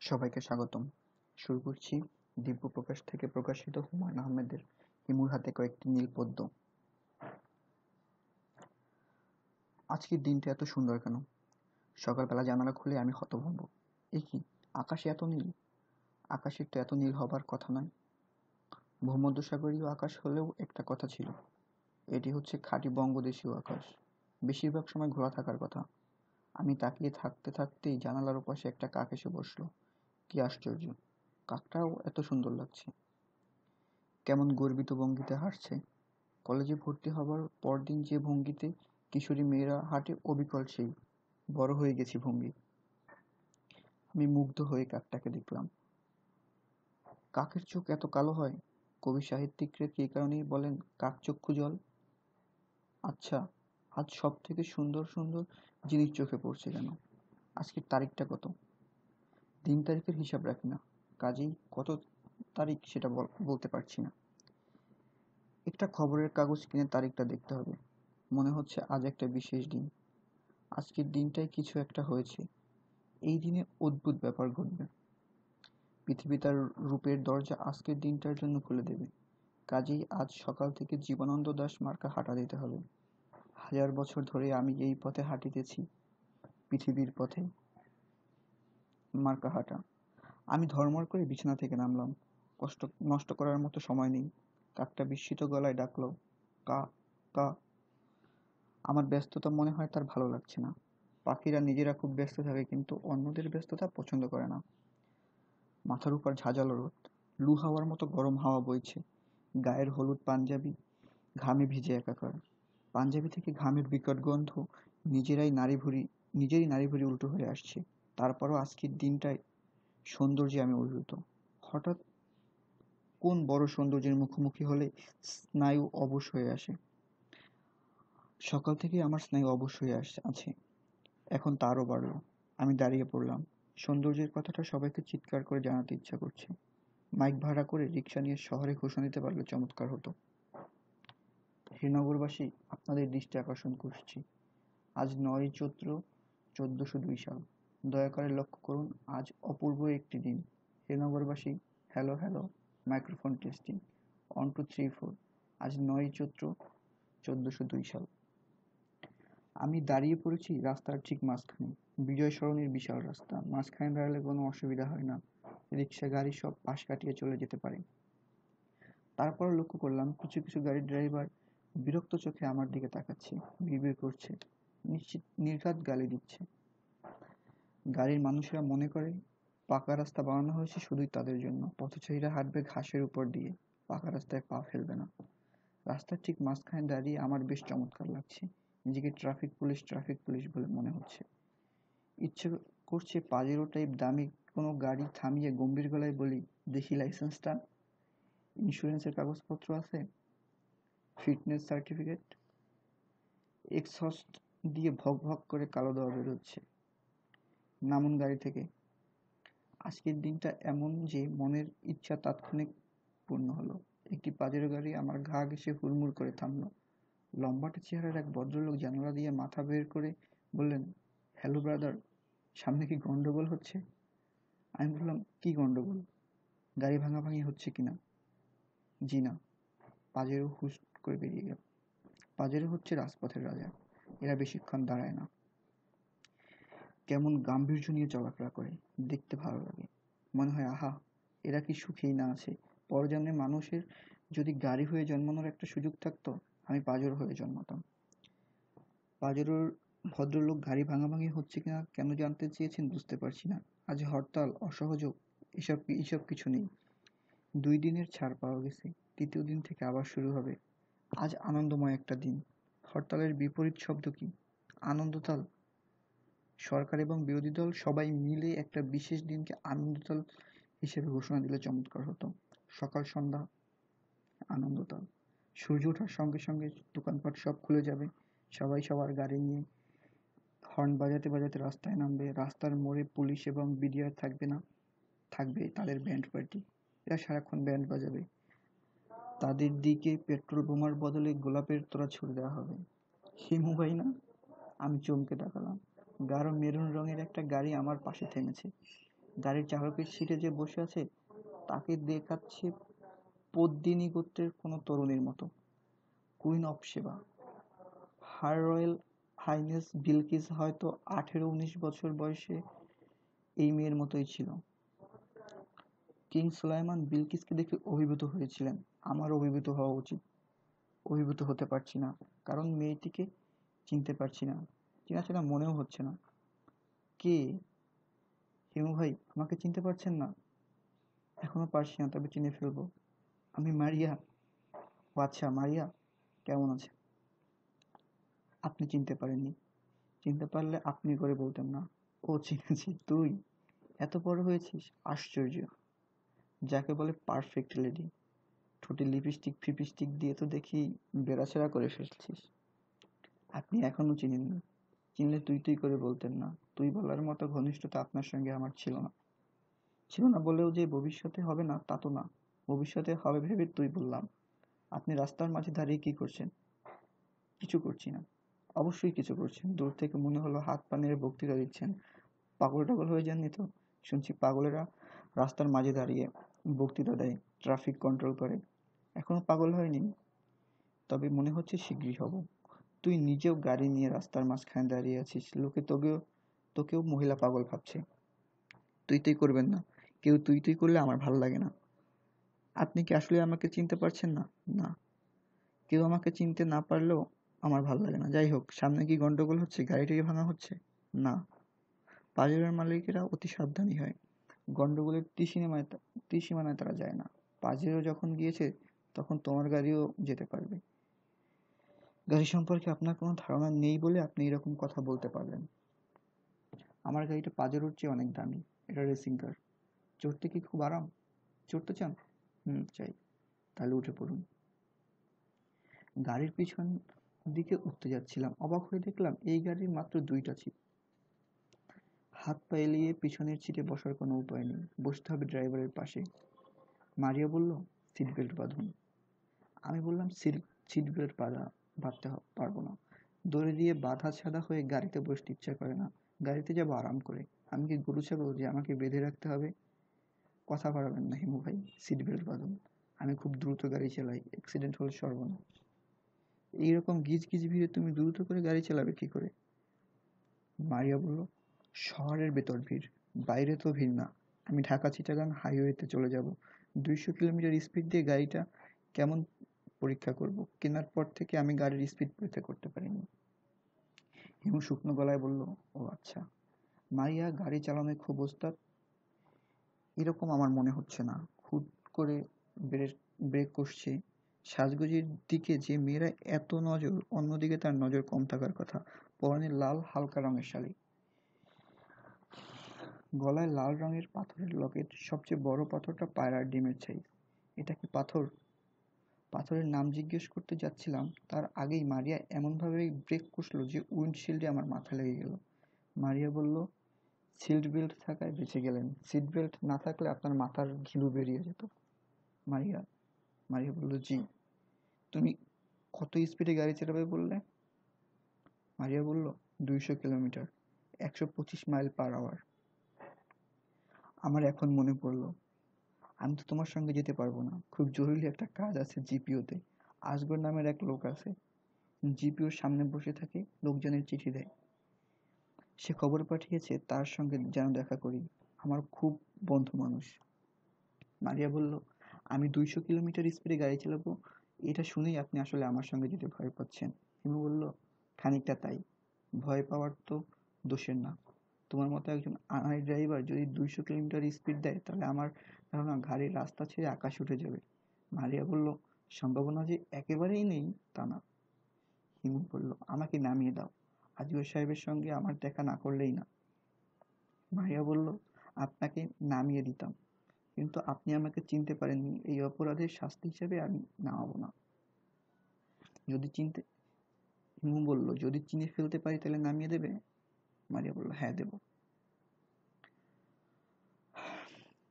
সবাইকে স্বাগতম। শুরু করছি দিব্য প্রকাশ থেকে প্রকাশিত হুমায়ূন আহমেদের হিমুর হাতে কয়েকটি নীল পদ্ম। আজকের দিনটা এত সুন্দর কেন? সকালবেলা জানালা খুলে আমি হতভম্ব। এ কি, আকাশে এত নীল! আকাশের তো এত নীল হবার কথা নয়। ভূমধ্যসাগরীয় আকাশ হলেও একটা কথা ছিল, এটি হচ্ছে খাঁটি বঙ্গদেশীয় আকাশ। বেশিরভাগ সময় ঘোলা থাকার কথা। আমি তাকিয়ে থাকতে থাকতেই জানালার ওপাশে একটা কাক এসে বসল। কি আশ্চর্য, কাকটাও এত সুন্দর লাগছে। কেমন গর্বিত ভঙ্গিতে হাঁটছে। কলেজে ভর্তি হবার পরদিন যে ভঙ্গিতে কিশোরী মেয়েরা হাঁটে অবিকল সেই বড় হয়ে গেছি ভঙ্গি। আমি মুগ্ধ হয়ে কাকটাকে দেখলাম। কাকের চোখ এত কালো হয়? কবি সাহিত্যিকরা কি এই কারণেই বলেন কাক চক্ষু জল? আচ্ছা, আজ সব থেকে সুন্দর সুন্দর জিনিস চোখে পড়ছে কেন? আজকের তারিখটা কত? দিন তারিখের হিসাব রাখি না, কাজেই কত তারিখ সেটা বলতে পারছি না। একটা খবরের কাগজ কিনে তারিখটা দেখতে হবে। মনে হচ্ছে আজ একটা বিশেষ দিন। আজকের দিনটায় কিছু একটা হয়েছে। এই দিনে অদ্ভুত ব্যাপার ঘটবে। পৃথিবী তার রূপের দরজা আজকের দিনটার জন্য খুলে দেবে। কাজেই আজ সকাল থেকে জীবনানন্দ দাশ মার্কা হাঁটা দিতে হবে। 1000 বছর ধরে আমি এই পথে হাঁটিতেছি, পৃথিবীর পথে মার্কা হাঁটা। আমি ধর্মর করে বিছানা থেকে নামলাম। কষ্ট নষ্ট করার মতো সময় নেই। কাকটা বিস্মিত গলায় ডাকলো, কা কা। আমার ব্যস্ততা মনে হয় তার ভালো লাগছে না। পাখিরা নিজেরা খুব ব্যস্ত থাকে কিন্তু অন্যদের ব্যস্ততা পছন্দ করে না। মাথার উপর ঝাঁঝালো রোদ, লু হাওয়ার মতো গরম হাওয়া বইছে। গায়ের হলুদ পাঞ্জাবি ঘামে ভিজে একাকার। পাঞ্জাবি থেকে ঘামের বিকট গন্ধ। নিজেরই নাড়ি ভুড়ি উল্টো হয়ে আসছে। তারপরও আজকের দিনটায় সৌন্দর্যে আমি অভিভূত। হঠাৎ কোন বড় সৌন্দর্যের মুখোমুখি হলে স্নায়ু অবশ হয়ে আসে। সকাল থেকে আমার স্নায়ু অবশ হয়ে আছে, এখন তারও বাড়ল। আমি দাঁড়িয়ে পড়লাম। সৌন্দর্যের কথাটা সবাইকে চিৎকার করে জানাতে ইচ্ছা করছে। মাইক ভাড়া করে রিক্সা নিয়ে শহরে ঘোষণা দিতে পারলে চমৎকার হতো। শ্রীনগরবাসী, আপনাদের দৃষ্টি আকর্ষণ করছি। আজ 9ই চৈত্র 1402 সাল। দয়া করে লক্ষ্য করুন, আজ অপূর্ব একটি দিন। শ্রীনগরবাসী, হ্যালো হ্যালো, মাইক্রোফোন টেস্টিং, 1 2 3 4। আজ 9ই চৈত্র 1402 সাল। আমি দাঁড়িয়ে পড়েছি রাস্তার ঠিক মাঝখানে। বিজয় সরণির বিশাল রাস্তা, মাঝখানে দাঁড়ালে কোনো অসুবিধা হয় না। রিক্সা গাড়ি সব পাশ কাটিয়ে চলে যেতে পারে। তারপরও লক্ষ্য করলাম কিছু কিছু গাড়ির ড্রাইভার বিরক্ত চোখে আমার দিকে তাকাচ্ছে, বিড়বিড় করছে, নির্ঘাত গালি দিচ্ছে। গাড়ির মানুষেরা মনে করে পাকা রাস্তা বানানো হয়েছে শুধুই তাদের জন্য, পথচারীরা হাঁটবে ঘাসের উপর দিয়ে, পাকা রাস্তায় পা ফেলবে না। রাস্তার ঠিক মাঝখানে দাঁড়িয়ে আমার বেশ চমৎকার লাগছে। নিজেকে ট্রাফিক পুলিশ বলে মনে হচ্ছে। ইচ্ছে করছে পাজেরো টাইপ দামি কোনো গাড়ি থামিয়ে গম্ভীর গলায় বলি, দেখি লাইসেন্সটা, ইন্স্যুরেন্সের কাগজপত্র আছে, ফিটনেস সার্টিফিকেট। এক্সহস্ট দিয়ে ভক ভক করে কালো ধোঁয়া বেরোচ্ছে। নামুন গাড়ি থেকে। আজকের দিনটা এমন যে মনের ইচ্ছা তাৎক্ষণিক পূর্ণ হলো। একটি পাজেরো গাড়ি আমার ঘা ঘেঁষে হুড়মুড় করে থামলো। লম্বাটে চেহারার এক ভদ্রলোক জানালা দিয়ে মাথা বের করে বললেন, হ্যালো ব্রাদার, সামনে কি গন্ডগোল হচ্ছে? আমি বললাম, কি গন্ডগোল? গাড়ি ভাঙাভাঙি হচ্ছে কিনা? জি না। পাজেরো হুশ করে বেরিয়ে গেল। পাজেরো হচ্ছে রাজপথের রাজা। এরা বেশিক্ষণ দাঁড়ায় না। কেমন গাম্ভীর্য নিয়ে চলাফেরা করে, দেখতে ভালো লাগে। মনে হয়, আহা, এরা কি সুখেই না আছে। পরজন্মে মানুষের যদি গাড়ি হয়ে জন্মানোর একটা সুযোগ থাকতো, আমি পাজেরো হয়ে জন্মাতাম। পাজেরোর ভদ্রলোক গাড়ি ভাঙাভাঙি হচ্ছে কিনা কেন জানতে চেয়েছেন বুঝতে পারছি না। আজ হরতাল, অসহযোগ, এসব কিছু নেই। 2 দিনের ছাড় পাওয়া গেছে। 3য় দিন থেকে আবার শুরু হবে। আজ আনন্দময় একটা দিন। হরতালের বিপরীত শব্দ কি? আনন্দতাল। সরকার এবং বিরোধী দল সবাই মিলে একটা বিশেষ দিনকে আনন্দতাল হিসেবে ঘোষণা দিলে চমৎকার হতো। সকাল সন্ধ্যা আনন্দতাল। সূর্য ওঠার সঙ্গে সঙ্গে দোকানপাট সব খুলে যাবে। সবাই সবার গাড়ি নিয়ে হর্ন বাজাতে বাজাতে রাস্তায় নামবে। রাস্তার মোড়ে পুলিশ এবং বিডিআর থাকবে না, থাকবে তাদের ব্যান্ড পার্টি। এরা সারাক্ষণ ব্যান্ড বাজাবে। তাদের দিকে পেট্রোল বোমার বদলে গোলাপের তোড়া ছুড়ে দেওয়া হবে। হিমু ভাই না? আমি চমকে তাকালাম। গাঢ় মেরুন রঙের একটা গাড়ি আমার পাশে থেমেছে। গাড়ির চালকের সিটে যে বসে আছে তাকে দেখাচ্ছে পদ্মিনী গোত্রের কোনো তরুণীর মতো। কুইন অফ সেবা, হার রয়্যাল হাইনেস বিলকিস হয়তো 18-19 বছর বয়সে এই মেয়ের মতোই ছিল। কিং সুলাইমান বিলকিসকে দেখে অভিভূত হয়েছিলেন। আমার অভিভূত হওয়া উচিত, অভিভূত হতে পারছি না, কারণ মেয়েটিকে চিনতে পারছি না, চেনা চেনা মনেও হচ্ছে না। কে? হিমু ভাই, আমাকে চিনতে পারছেন না? এখনো পারছি না, তবে চিনে ফেলবো। আমি মারিয়া। ও আচ্ছা, মারিয়া কেমন আছে? আপনি চিনতে পারেননি? চিনতে পারলে আপনি করে বলতেন না। ও চিনেছি, তুই এত বড় হয়েছিস, আশ্চর্য। যাকে বলে পারফেক্ট লেডি। ঠোঁটে লিপস্টিক ফিপস্টিক দিয়ে তো দেখি বেড়াছেড়া করে ফেলছিস। আপনি এখনো চিনেননি? চিনলে তুই তুই করে বলতেন না। তুই বলার মতো ঘনিষ্ঠতা আপনার সঙ্গে আমার ছিল না। ছিল না বলেও যে ভবিষ্যতে হবে না তা তো না। ভবিষ্যতে হবে ভেবে তুই বললাম। আপনি রাস্তার মাঝে দাঁড়িয়ে কি করছেন? কিছু করছি না। অবশ্যই কিছু করছেন। দূর থেকে মনে হলো হাত পা নেড়ে বক্তৃতা দিচ্ছেন। পাগল টাগল হয়ে যাননি তো? শুনছি পাগলেরা রাস্তার মাঝে দাঁড়িয়ে বক্তৃতা দেয়, ট্রাফিক কন্ট্রোল করে। এখনো পাগল হয়নি, তবে মনে হচ্ছে শীঘ্রই হব। তুই নিজেও গাড়ি নিয়ে রাস্তার মাঝখানে দাঁড়িয়ে আছিস, লোকে তোকেও মহিলা পাগল ভাবছে। তুই তুই করবেন না। কেউ তুই তুই করলে আমার ভালো লাগে না। আপনি কি আসলে আমাকে চিনতে পারছেন না? না। কেউ আমাকে চিনতে না পারলেও আমার ভালো লাগে না। যাই হোক, সামনে কি গন্ডগোল হচ্ছে? গাড়িটাকে ভাঙা হচ্ছে? না। পাজেরোর মালিকেরা অতি সাবধানী হয়। গন্ডগোলের ত্রিসীমানায় তারা যায় না। পাজেরো যখন গিয়েছে তখন তোমার গাড়িও যেতে পারবে। গাড়ি সম্পর্কে আপনার কোনো ধারণা নেই বলে আপনি এরকম কথা বলতে পারলেন। আমার গাড়িটা পাজেরোর চেয়ে অনেক দামি। এটা রেসিং কার। চড়তে কি খুব আরাম? চড়তে চান? চাই। তাহলে উঠে পড়ুন। গাড়ির পিছন দিকে উঠতে যাচ্ছিলাম, অবাক হয়ে দেখলাম এই গাড়ির মাত্র 2টা সিট। হাত পা এলিয়ে পিছনের সিটে বসার কোনো উপায় নেই, বসতে হবে ড্রাইভারের পাশে। মারিয়া বলল, সিট বেল্ট বাঁধুন। আমি বললাম, সিট বেল্ট বাঁধতে পারবো না। দড়ি দিয়ে বাঁধা ছাদা হয়ে গাড়িতে বসতে ইচ্ছা করে না। গাড়িতে যাবো আরাম করে। আমি কি গরু ছাগল যে আমাকে বেঁধে রাখতে হবে? কথা বাড়াবেন না হিমু ভাই, সিট বেল্ট বাঁধুন। আমি খুব দ্রুত গাড়ি চালাই, অ্যাক্সিডেন্ট হলে সর্বনাশ। এইরকম গিজ গিজ ভিড়ে তুমি দ্রুত করে গাড়ি চালাবে কি করে? মারিয়া বলল, শহরের ভেতর ভিড়, বাইরে তো ভিড় না। আমি ঢাকা চিটাগাং হাইওয়েতে চলে যাব। 200 কিলোমিটার স্পিড দিয়ে গাড়িটা কেমন পরীক্ষা করব? কেনার পর থেকে আমি গাড়ির স্পিড পরীক্ষা করতে পারিনি। হিমু শুকনো গলায় বলল, ও আচ্ছা। মারিয়া গাড়ি চালানোয় খুব ওস্তাদ? এরকম আমার মনে হচ্ছে না। হুট করে ব্রেক কষছে। সাজগোজের দিকে যে মেয়েরা এত নজর, অন্যদিকে তার নজর কম থাকার কথা। পরনে লাল হালকা রঙের শাড়ি, গলায় লাল রঙের পাথরের লকেট, সবচেয়ে বড় পাথরটা পায়রার ডিমের সাইজ। এটা কি পাথর? পাথরের নাম জিজ্ঞেস করতে যাচ্ছিলাম, তার আগেই মারিয়া এমনভাবে ব্রেক কষল যে উইন্ডশিল্ডে আমার মাথা লেগে গেল। মারিয়া বলল, সিট বেল্ট থাকায় বেঁচে গেলেন। সিট বেল্ট না থাকলে আপনার মাথার ঘিলু বেরিয়ে যেত। মারিয়া মারিয়া বলল, জি। তুমি কত স্পিডে গাড়ি চালাবে বললে? মারিয়া বলল, 200 কিলোমিটার, 125 মাইল/আওয়ার। আমার এখন মনে পড়ল, আমি তো তোমার সঙ্গে যেতে পারবো না। খুব জরুরি একটা কাজ আছে জিপিওতে। আসগর নামের এক লোক আছে, জিপিওর সামনে বসে থাকে, লোকজনের চিঠি দেয়। সে খবর পাঠিয়েছে তার সঙ্গে যেন দেখা করি। আমার খুব বন্ধু মানুষ। মারিয়া বলল, আমি 200 কিলোমিটার স্পিডে গাড়ি চালাবো, এটা শুনেই আপনি আসলে আমার সঙ্গে যেতে ভয় পাচ্ছেন। হিমু বলল, খানিকটা তাই। ভয় পাওয়ার তো দোষের না। তোমার মতো একজন আনাড়ি ড্রাইভার যদি 200 কিলোমিটার স্পিড দেয়, তাহলে আমার ধারণা গাড়ির রাস্তা ছেড়ে আকাশে উঠে যাবে। মারিয়া বলল, সম্ভাবনা যে একেবারেই নেই তা না। হিমু বলল, আমাকে নামিয়ে দাও। আজগর সাহেবের সঙ্গে আমার দেখা না করলেই না। মারিয়া বলল, আপনাকে নামিয়ে দিতাম, কিন্তু আপনি আমাকে চিনতে পারেননি, এই অপরাধের শাস্তি হিসেবে আমি নামাবো না। যদি চিনতে হিমু বলল, যদি চিনে ফেলতে পারি তাহলে নামিয়ে দেবে? মারিয়া বলল, হ্যাঁ দেব।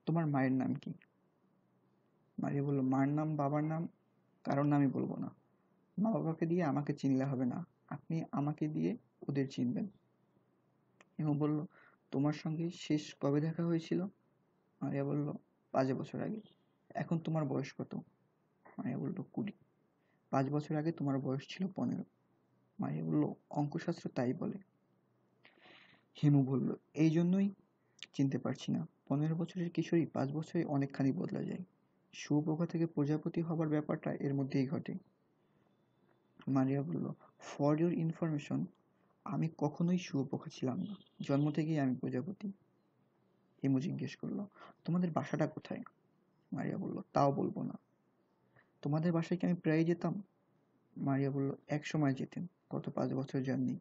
তোমার মায়ের নাম কি? মারিয়া বলল, মার নাম বাবার নাম কারোর নামই বলবো না। মা বাবাকে দিয়ে আমাকে চিনলে হবে না, আপনি আমাকে দিয়ে ওদের চিনবেন। হিমু বলল, তোমার সঙ্গে শেষ কবে দেখা হয়েছিল? মারিয়া বলল, 5 বছর আগে। এখন তোমার বয়স কত? মারিয়া বলল, 20। 5 বছর আগে তোমার বয়স ছিল 15। মারিয়া বলল, অঙ্কশাস্ত্র তাই বলে। হিমু বলল, এই জন্যই চিনতে পারছি না। 15 বছরের কিশোরী 5 বছরে অনেকখানি বদলা যায়। শুঁয়োপোকা থেকে প্রজাপতি হবার ব্যাপারটা এর মধ্যেই ঘটে। মারিয়া বলল, ফর ইউর ইনফরমেশন, আমি কখনোই শুঁয়োপোকা ছিলাম না। জন্ম থেকেই আমি প্রজাপতি। হিমু জিজ্ঞেস করলো, তোমাদের বাসাটা কোথায়? মারিয়া বলল, তাও বলবো না। তোমাদের বাসায় কি আমি প্রায় যেতাম? মারিয়া বলল, এক সময় যেতেন, গত 5 বছর যাননি।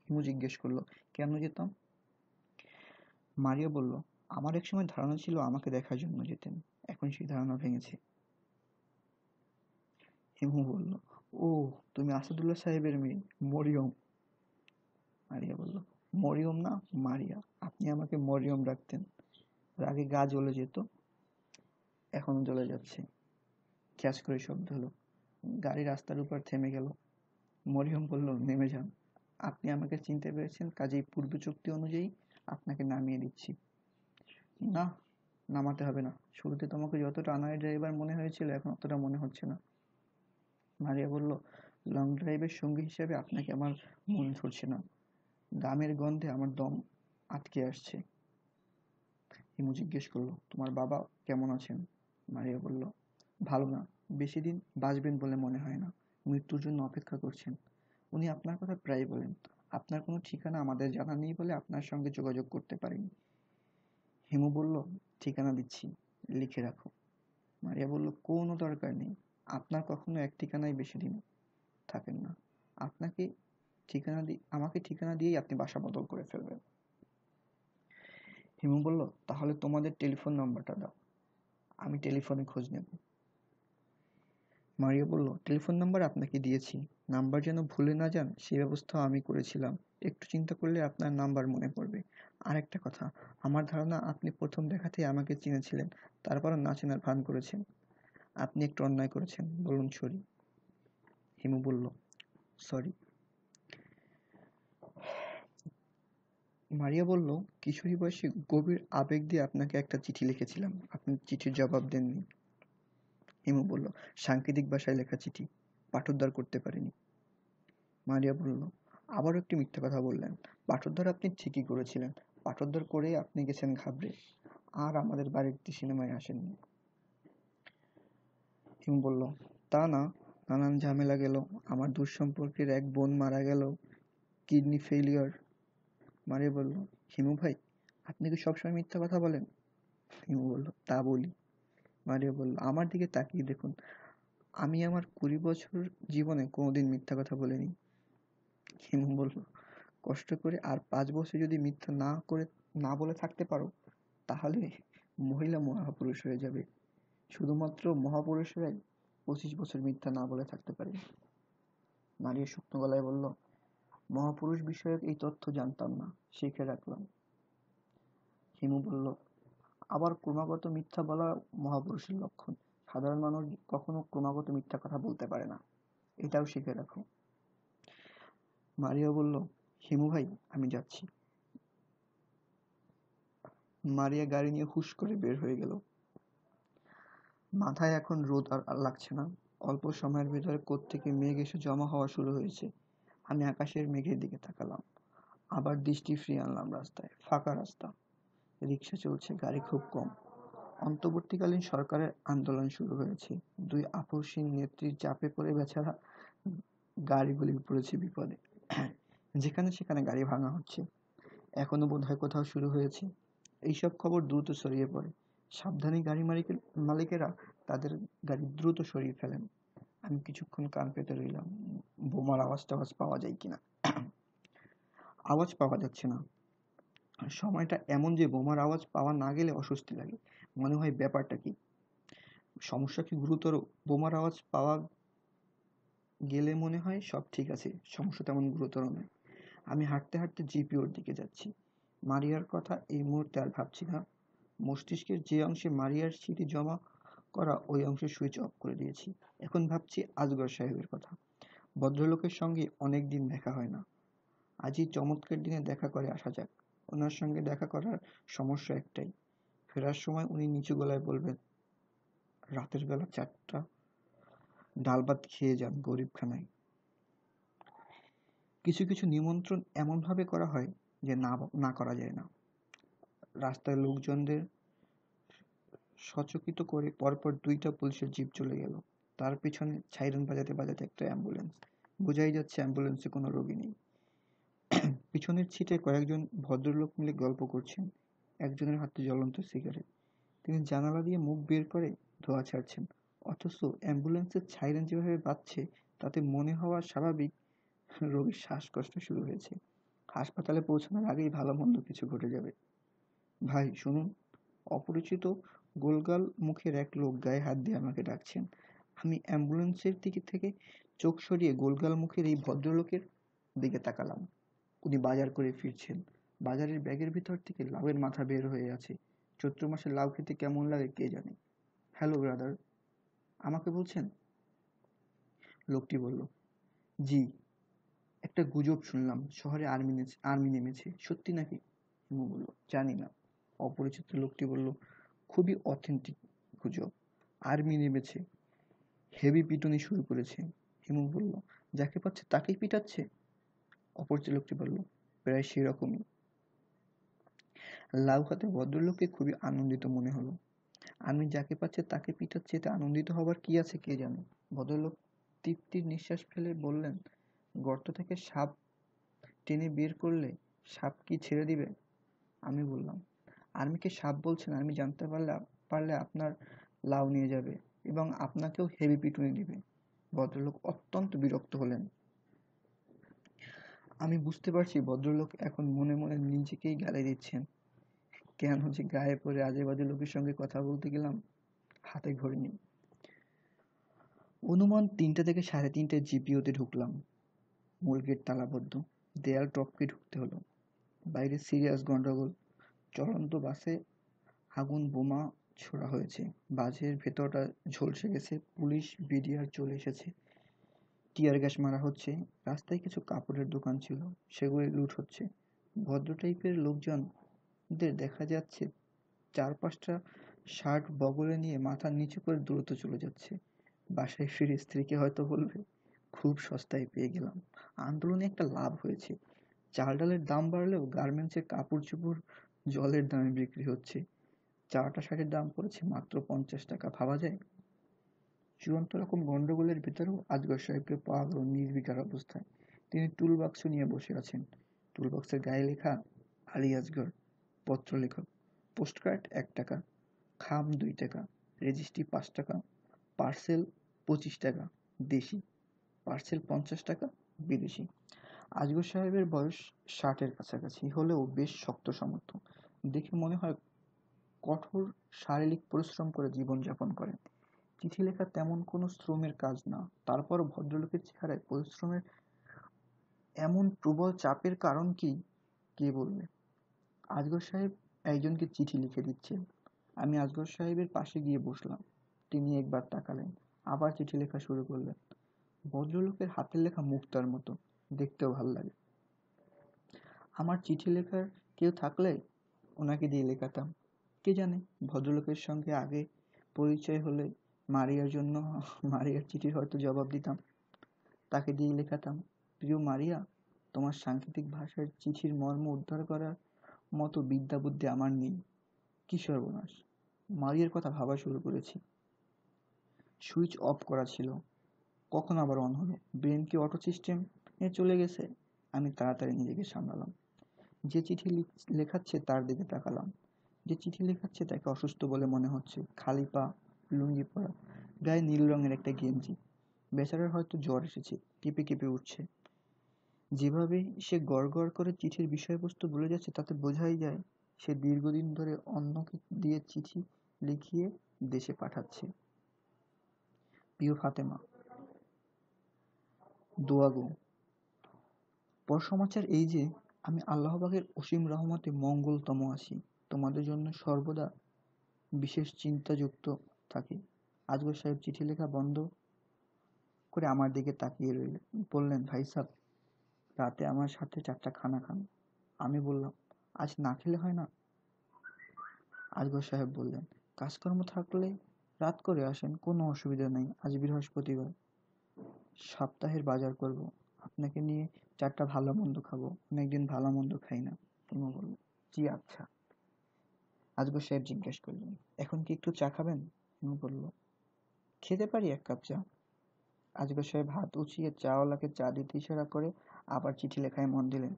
হিমু জিজ্ঞেস করলো, কেন যেতাম? মারিয়া বলল, আমার এক সময় ধারণা ছিল আমাকে দেখার জন্য যেতেন, এখন সেই ধারণা ভেঙেছে। হিমু বলল, ও, তুমি আসাদুল্লাহ সাহেবের মেয়ে মরিয়ম। মারিয়া বলল, মরিয়ম না, মারিয়া। আপনি আমাকে মরিয়ম ডাকতেন। রাগে গা জ্বলে যেত, এখনো জ্বলে যাচ্ছে। ক্যাচ করে শব্দ হলো, গাড়ি রাস্তার উপর থেমে গেল। মরিয়ম বলল, নেমে যান। আপনি আমাকে চিনতে পেরেছেন, কাজেই পূর্ব চুক্তি অনুযায়ী আপনাকে নামিয়ে দিচ্ছি। না, নামাতে হবে না। শুরুতে তোমাকে যতটা আনাড়ি ড্রাইভার মনে হয়েছিল এখন অতটা মনে হচ্ছে না। মারিয়া বলল, লং ড্রাইভের সঙ্গী হিসেবে আপনাকে আমার মন ধরছে না। গামের গন্ধে আমার দম আটকে আসছে। হিমু জিজ্ঞেস করলো, তোমার বাবা কেমন আছেন? মারিয়া বলল, ভালো না, বেশি দিন বাঁচবেন বলে মনে হয় না। মৃত্যুর জন্য অপেক্ষা করছেন। উনি আপনার কথা প্রায় বলেন। আপনার কোনো ঠিকানা আমাদের জানা নেই বলে আপনার সঙ্গে যোগাযোগ করতে পারিনি। হিমু বলল, ঠিকানা দিচ্ছি, লিখে রাখো। মারিয়া বলল, কোনো দরকার নেই। আপনার কখনো এক ঠিকানায় বেশি দিন থাকেন না। আমাকে ঠিকানা দিয়েই আপনি বাসা বদল করে ফেলবেন। হিমু বলল, তাহলে তোমাদের টেলিফোন নাম্বারটা দাও, আমি টেলিফোনে খোঁজ নেব। মারিয়া বলল, টেলিফোন নাম্বার আপনাকে দিয়েছি, নাম্বার যেন ভুলে না যান সে ব্যবস্থাও আমি করেছিলাম। একটু চিন্তা করলে আপনার নাম্বার মনে পড়বে। আর একটা কথা, আমার ধারণা আপনি প্রথম দেখাতেই আমাকে চিনেছিলেন, তারপরও না চেনার ভান করেছেন। আপনি একটু অন্যায় করেছেন, বলুন সরি। হিমু বলল, সরি। মারিয়া বলল, কিশোরী বয়সে গভীর আবেগ দিয়ে আপনাকে একটা চিঠি লিখেছিলাম, আপনি চিঠির জবাব দেননি। হিমু বলল, সাংকেতিক ভাষায় লেখা চিঠি, পাঠোদ্ধার করতে পারিনি। মারিয়া বলল, আবারও একটি মিথ্যা কথা বললেন। পাঠোদ্ধার আপনি ঠিকই করেছিলেন, পাঠোদ্ধার করেই আপনি গেছেন ঘাবড়ে, আর আমাদের বাড়ির সিনেমায় আসেননি। হিমু বলল, তা না, নানান ঝামেলা গেল, আমার দূর সম্পর্কের এক বোন মারা গেল, কিডনি ফেলিওর। মারিয়া বলল, হিমু ভাই, আপনি কি সবসময় মিথ্যা কথা বলেন? হিমু বলল, তা বলি। মারিয়া বলল, আমার দিকে তাকিয়ে দেখুন, আমি আমার 20 বছর জীবনে কোনোদিন মিথ্যা কথা বলিনি। হিমু বলল, কষ্ট করে আর 5 বছর যদি মিথ্যা না বলে থাকতে পারো, তাহলে মহিলা মহাপুরুষ হয়ে যাবে। শুধুমাত্র মহাপুরুষেরাই 25 বছর মিথ্যা না বলে থাকতে পারে। মারিয়া শুকনো গলায় বলল, মহাপুরুষ বিষয়ক এই তথ্য জানতাম না, শিখে রাখলাম। হিমু বলল, আবার ক্রমাগত মিথ্যা বলা মহাপুরুষের লক্ষণ। সাধারণ মানুষ কখনো ক্রমাগত মিথ্যা কথা বলতে পারে না, এটাও শিখে রাখো। মারিয়া বলল, হিমু ভাই, আমি যাচ্ছি। মারিয়া গাড়ি নিয়ে হুশ করে বের হয়ে গেল। মাথায় এখন রোদ আর লাগছে না। অল্প সময়ের ভেতরে কোত্থেকে মেঘ এসে জমা হওয়া শুরু হয়েছে। আমি আকাশের মেঘের দিকে তাকালাম, আবার দৃষ্টি ফিরিয়ে আনলাম রাস্তায়। ফাঁকা রাস্তা, রিক্সা চলছে, গাড়ি খুব কম। অন্তর্বর্তীকালীন সরকারের আন্দোলন শুরু হয়েছে। 2 আপসহীন নেত্রীর চাপে পড়ে বেচারা গাড়িগুলি পড়েছে বিপদে। যেখানে সেখানে গাড়ি ভাঙা হচ্ছে, এখনো বোধহয় কোথাও শুরু হয়েছে। এইসব খবর দ্রুত ছড়িয়ে পড়ে। সাবধানী গাড়ি মালিকেরা তাদের গাড়ি দ্রুত সরিয়ে ফেলেন। আমি কিছুক্ষণ কান পেতে রইলাম, বোমার আওয়াজ পাওয়া যায় কিনা। আওয়াজ পাওয়া যাচ্ছে না। সময়টা এমন যে বোমার আওয়াজ পাওয়া না গেলে অস্বস্তি লাগে। মনে হয় ব্যাপারটা কি, সমস্যা কি গুরুতর? বোমার আওয়াজ পাওয়া গেলে মনে হয় সব ঠিক আছে, সমস্যা তেমন গুরুতর নয়। আমি হাঁটতে হাঁটতে জিপিওর দিকে যাচ্ছি। মারিয়ার কথা এই মুহূর্তে আর ভাবছি না। মস্তিষ্কের যে অংশে মারিয়ার স্মৃতি জমা করা ওই অংশে সুইচ অফ করে দিয়েছি। এখন ভাবছি আজগর সাহেবের কথা। ভদ্রলোকের সঙ্গে অনেক দিন দেখা হয় না, আজই চমৎকার দিনে দেখা করে আসা যাক। ওনার সঙ্গে দেখা করার সমস্যা একটাই, ফেরার সময় উনি নিচু গলায় বলবেন, রাতের বেলা 4টা ডাল ভাত খেয়ে যান গরিবখানায়। কিছু কিছু নিমন্ত্রণ এমনভাবে করা হয় যে না করা যায় না। রাস্তায় লোকজনদের সচকিত করে পরপর 2টা পুলিশের জিপ চলে গেল। তার পিছনে সাইরেন বাজাতে বাজাতে একটা অ্যাম্বুলেন্স। বোঝাই যাচ্ছে অ্যাম্বুলেন্সে কোনো রোগী নেই। পিছনের সিটে কয়েকজন ভদ্রলোক মিলে গল্প করছেন। একজনের হাতে জ্বলন্ত সিগারেট। তিনি জানালা দিয়ে মুখ বের করে ধোঁয়া ছাড়ছেন। অথচ অ্যাম্বুলেন্সের সাইরেন যেভাবে বাজছে তাতে মনে হওয়া স্বাভাবিক রোগীর শ্বাসকষ্ট শুরু হয়েছে। হাসপাতালে পৌঁছানোর আগেই ভালো মন্দ কিছু ঘটে যাবে। ভাই শুনুন, অপরিচিত গোলগাল মুখের এক লোক গায়ে হাত দিয়ে আমাকে ডাকছেন। আমি অ্যাম্বুলেন্সের দিকে থেকে চোখ সরিয়ে গোলগাল মুখের এই ভদ্রলোকের দিকে তাকালাম। উনি বাজার করে ফিরছেন। বাজারের ব্যাগের ভিতর থেকে লাউয়ের মাথা বের হয়ে আছে। চৈত্র মাসে লাউ খেতে কেমন লাগে কে জানে। হ্যালো ব্রাদার, আমাকে বলছেন? লোকটি বলল, জি। একটা গুজব শুনলাম শহরে আর্মি নেমেছে, সত্যি নাকি? হিমু বলল, জানি না। অপরিচিত লোকটি বলল, খুবই অথেন্টিক গুজব। আর্মি নেমেছে, হেভি পিটুনি শুরু করেছে। হিমু বলল, যাকে পাচ্ছে তাকেই পিটাচ্ছে? অপরিচিত লোকটি বলল, প্রায় সেরকমই। লাউ খাতে ভদ্রলোককে খুবই আনন্দিত মনে হলো। আর্মি যাকে পাচ্ছে তাকে পিটাচ্ছে, এতে আনন্দিত হবার কি আছে কে জানে। ভদ্রলোক তৃপ্তির নিঃশ্বাস ফেলে বললেন, গর্ত থেকে সাপ টেনে বের করলে সাপ কি ছেড়ে দিবে? আমি বললাম, আর্মিকে সাপ বলছেন, আর্মি জানতে পারলে আপনার লাউ নিয়ে যাবে এবং আপনাকেও হেভি পিটুনি দিবে। ভদ্রলোক অত্যন্ত বিরক্ত হলেন। আমি বুঝতে পারছি ভদ্রলোক এখন মনে মনে নিজেকেই গালি দিচ্ছেন। কেন যে গায়ে পড়ে আজে বাজে লোকের সঙ্গে কথা বলতে গেলাম, হাতে ঘড়ি নেই। অনুমান 3টা থেকে 3:30টায় জিপিওতে ঢুকলাম। মূল গেট তালাবদ্ধ। দেয়াল টপকে ঢুকতে হলো। বাইরে সিরিয়াস গন্ডগোল। চলন্ত বাসে আগুন বোমা ছোড়া হয়েছে। বাসের ভেতরটা ঝলসে গেছে। পুলিশ বিডিআর চলে এসেছে। টিয়ার গ্যাস মারা হচ্ছে। রাস্তায় কিছু কাপড়ের দোকান ছিল, সেগুলি লুট হচ্ছে। ভদ্র টাইপের লোকজনদের দেখা যাচ্ছে 4-5টা শার্ট বগলে নিয়ে মাথা নিচু করে দ্রুত চলে যাচ্ছে। বাসায় ফিরে স্ত্রীকে হয়তো বলবে, খুব সস্তায় পেয়ে গেলাম। আন্দোলনে একটা লাভ হয়েছে। চাল ডালের দাম বাড়লেও গার্মেন্টসের কাপড় চোপড় জলের দামে বিক্রি হচ্ছে। 4টা শাড়ির দাম পড়েছে মাত্র 50 টাকা, ভাবা যায়? চূড়ান্ত রকম গন্ডগোলের ভেতরেও আজগর সাহেবকে পাওয়া গেল নির্বিকার অবস্থায়। তিনি টুল বাক্স নিয়ে বসে আছেন। টুল বক্সের গায়ে লেখা, আলী আজগর, পত্র লেখক। পোস্টকার্ড 1 টাকা, খাম 2 টাকা, রেজিস্ট্রি 5 টাকা, পার্সেল 25 টাকা দেশি, পার্সেল 50 টাকা বিদেশি। আজগর সাহেবের বয়স 60-এর কাছাকাছি হলেও বেশ শক্ত সামর্থ্য। দেখে মনে হয় কঠোর শারীরিক পরিশ্রম করে জীবনযাপন করেন। চিঠি লেখা তেমন কোনো শ্রমের কাজ না। তারপরও ভদ্রলোকের চেহারায় পরিশ্রমের এমন প্রবল চাপের কারণ কি, কে বলবে? আজগর সাহেব একজনকে চিঠি লিখে দিচ্ছেন। আমি আজগর সাহেবের পাশে গিয়ে বসলাম। তিনি একবার তাকালেন, আবার চিঠি লেখা শুরু করলেন। ভদ্রলোকের হাতের লেখা মুক্তার মতো, দেখতেও ভাল লাগে। আমার চিঠি লেখার কেউ থাকলে ওনাকে দিয়ে লেখাতাম। কে জানে, ভদ্রলোকের সঙ্গে আগে পরিচয় হলে মারিয়ার জন্য মারিয়ার চিঠির হয়তো জবাব দিতাম। তাকে দিয়ে লেখাতাম, প্রিয় মারিয়া, তোমার সাংকেতিক ভাষার চিঠির মর্ম উদ্ধার করার মতো বিদ্যা বুদ্ধি আমার নেই। কি সর্বনাশ! মারিয়ার কথা ভাবা শুরু করেছি। সুইচ অফ করা ছিল, কখন আবার অন হলো। ব্রেন কি অটো সিস্টেমে চলে গেছে? আমি তাড়াতাড়ি নিজেকে সামলালাম। যে চিঠি লেখাচ্ছে তার দিকে তাকালাম। যে চিঠি লেখাচ্ছে তাকে অসুস্থ বলে মনে হচ্ছে। খালি পা, লুঙ্গি পরা, গায়ে নীল রঙের একটা গেঞ্জি। বেচারার হয়তো জ্বর এসেছে, কেঁপে কেঁপে উঠছে। যেভাবে সে গড়গড় করে চিঠির বিষয়বস্তু বলে যাচ্ছে তাতে বোঝাই যায় সে দীর্ঘদিন ধরে অন্যকে দিয়ে চিঠি লিখিয়ে দেশে পাঠাচ্ছে। প্রিয় ফাতেমা, দোয়া গো। পর সমাচার এই যে, আমি আল্লাহ পাকের অসীম রহমতে মঙ্গলতম আছি। তোমাদের জন্য সর্বদা বিশেষ চিন্তাযুক্ত থাকি। আজগর সাহেব চিঠি লেখা বন্ধ করে আমার দিকে তাকিয়ে রইলেন। বললেন, ভাই সাব, রাতে আমার সাথে 4টা খানা খান। আমি বললাম, আজ না খেলে হয় না? আজগর সাহেব বললেন, কাজকর্ম থাকলে রাত করে আসেন, কোনো অসুবিধা নেই। আজ বৃহস্পতিবার, সপ্তাহের বাজার করব, আপনাকে নিয়ে 4টা ভালো মন্দ খাবো। অনেকদিন ভালো মন্দ খাই না। হিমু বলল, জি আচ্ছা। আজগর সাহেব জিজ্ঞেস করলেন, এখন কি একটু চা খাবেন? হিমু বলল, খেতে পারি 1 কাপ চা। আজগর সাহেব হাত উঁচিয়ে চাওয়ালাকে চা দিতে ইশারা করে আবার চিঠি লেখায় মন দিলেন।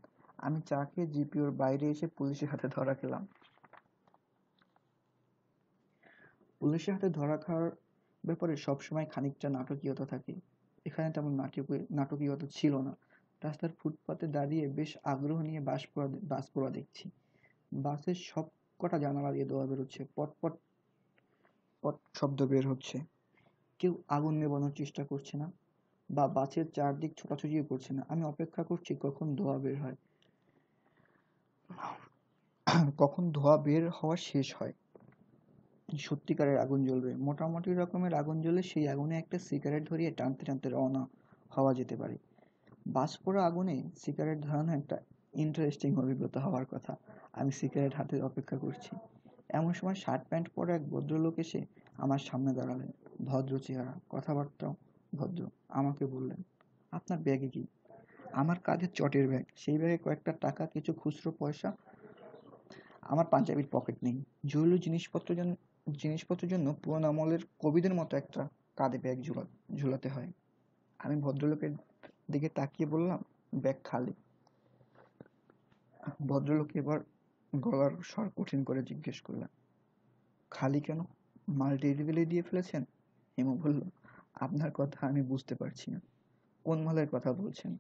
আমি চা খেয়ে জিপিওর বাইরে এসে পুলিশের হাতে ধরা খেলাম। পুলিশের হাতে ধরা খাওয়ার ব্যাপারে সবসময় খানিকটা নাটকীয়তা থাকে। এখানে তেমন নাটকীয়তা ছিল না। রাস্তার ফুটপাতে দাঁড়িয়ে বেশ আগ্রহ নিয়ে বাস পড়া দেখছি। বাসের সব কটা জানালা দিয়ে ধোঁয়া বেরোচ্ছে, পট পট পট শব্দ বের হচ্ছে। কেউ আগুন নেভানোর চেষ্টা করছে না বা বাসের চারদিক ছোটাছুটিও করছে না। আমি অপেক্ষা করছি কখন ধোঁয়া বের হয়, কখন ধোঁয়া বের হওয়া শেষ হয়, সত্যিকারের আগুন জ্বলবে। মোটামুটি রকমের আগুন জ্বলে সেই আগুনে একটা সিগারেট ধরিয়ে টানতে টানতে রওনা হওয়া যেতে পারে। বাস পোড়া আগুনে সিগারেট ধরানো একটা ইন্টারেস্টিং অভিজ্ঞতা হওয়ার কথা। আমি সিগারেট হাতে অপেক্ষা করছি। এমন সময় শার্ট প্যান্ট পরা এক ভদ্রলোক এসে আমার সামনে দাঁড়ালেন। ভদ্র চেহারা, কথাবার্তাও ভদ্র। আমাকে বললেন, আপনার ব্যাগে কি? আমার কাঁধে চটের ব্যাগ, সেই ব্যাগে কয়েকটা টাকা, কিছু খুচরো পয়সা। আমার পাঞ্জাবির পকেট নেই। জরুরি জিনিসপত্রের জন্য পুরোনো আমলের কবিদের মতো একটা কাঁধে ব্যাগ ঝুলাতে হয়। আমি ভদ্রলোকের দিকে তাকিয়ে বললাম, ব্যাগ খালি। ভদ্রলোক এবার গলার স্বর কঠিন করে জিজ্ঞেস করলেন, খালি কেন? মাল টেবিলে দিয়ে ফেলেছেন? হেমু বলল, আপনার কথা আমি বুঝতে পারছি না। কোন মালের কথা বলছেন?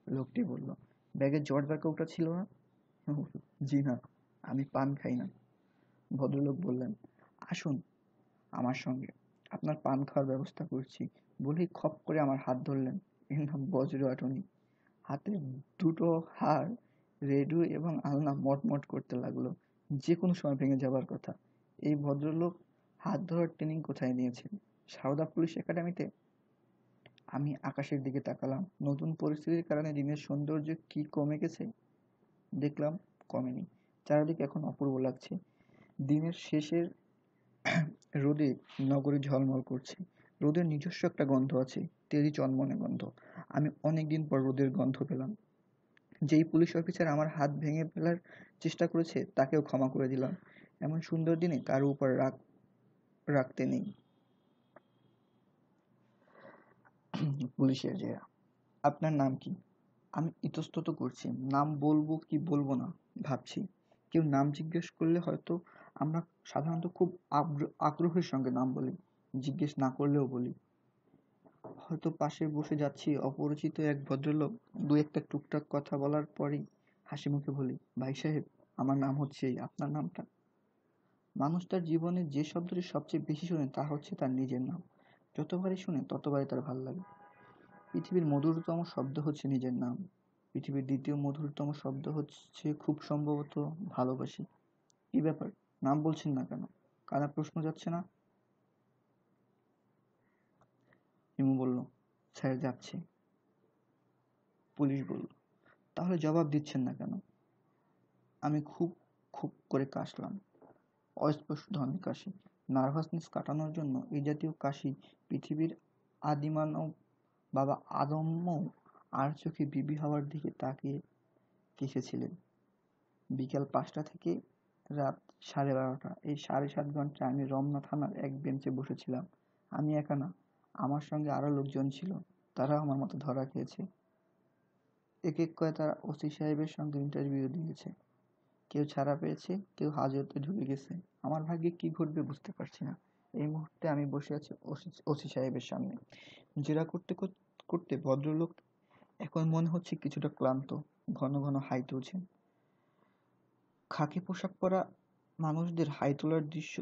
লোকটি বলল, ব্যাগে জর্দা কৌটা ছিল না? হেমু বলল, জি না, আমি পান খাই না। ভদ্রলোক বললেন, আসুন আমার সঙ্গে, আপনার পান খাওয়ার ব্যবস্থা করছি। বলেই খপ করে আমার হাত ধরলেন। এর নাম বজ্র আটনি। হাতের দুটো হাড়, রেডিও এবং আলনা মটমট করতে লাগলো, যে কোনো সময় ভেঙে যাবার কথা। এই ভদ্রলোক হাত ধরার ট্রেনিং কোথায় নিয়েছেন? সারদা পুলিশ একাডেমিতে? আমি আকাশের দিকে তাকালাম। নতুন পরিস্থিতির কারণে দিনের সৌন্দর্য কি কমে গেছে? দেখলাম কমেনি। চারিদিকে এখন অপূর্ব লাগছে। দিনের শেষের রোদে নগরী ঝলমল করছে। রোদের নিজস্ব একটা গন্ধ আছে, তেজি চনমনে গন্ধ। আমি অনেকদিন পর রোদের গন্ধ পেলাম। যেই পুলিশ অফিসার আমার হাত ভেঙে ফেলার চেষ্টা করেছে তাকেও ক্ষমা করে দিলাম। এমন সুন্দর দিনে কারো উপর রাগ রাখতে নেই। পুলিশের জেরা, আপনার নাম কি? আমি ইতস্তত করছি, নাম বলবো কি বলবো না ভাবছি। কেউ নাম জিজ্ঞেস করলে হয়তো আমরা সাধারণত খুব আগ্রহের সঙ্গে নাম বলি, জিজ্ঞেস না করলেও বলি। হয়তো পাশে বসে যাচ্ছি, অপরিচিত এক ভদ্রলোক দু একটা টুকটাক কথা বলার পরই হাসি মুখে বলি, ভাই সাহেব, আমার নাম হচ্ছে এই, আপনার নামটা? মানুষ তার জীবনে যে শব্দটি সবচেয়ে বেশি শোনে তা হচ্ছে তার নিজের নাম। যতবারই শুনে ততবারই তার ভালো লাগে। পৃথিবীর মধুরতম শব্দ হচ্ছে নিজের নাম। পৃথিবীর দ্বিতীয় মধুরতম শব্দ হচ্ছে খুব সম্ভবত ভালোবাসি। কি ব্যাপার, নাম বলছেন না কেন? কারা প্রশ্ন যাচ্ছে না? হিমু বলল, স্যার যাচ্ছে। পুলিশ বলল, তাহলে জবাব দিচ্ছেন না কেন? আমি খুব খুব করে কাশলাম, অস্পষ্ট ধরনের কাশি। নার্ভাসনেস কাটানোর জন্য এই জাতীয় কাশি পৃথিবীর আদিমানব বাবা আদমও আর চোখে বিবি হওয়ার দিকে তাকিয়ে কেসেছিলেন। বিকাল 5টা থেকে রাত 12:30, এই 7.5 ঘন্টা আমি রমনা থানার এক বেঞ্চে বসেছিলাম। আমি একা না, আমার সঙ্গে আরো লোকজন ছিল। তারাও আমার মতো ধরা খেয়েছে। এক এক করে তারা ওসি সাহেবের সঙ্গে ইন্টারভিউ দিয়েছে। কেউ ছাড়া পেয়েছে, কেউ হাজতে ঢুকে গেছে। আমার ভাগ্যে কি ঘটবে বুঝতে পারছি না। এই মুহূর্তে আমি বসে আছি ওসি সাহেবের সামনে। জেরা করতে করতে ভদ্রলোক এখন মনে হচ্ছে কিছুটা ক্লান্ত। ঘন ঘন হাই তুলছেন। খাকি পোশাক পরা মানুষদের হাই তোলার দৃশ্য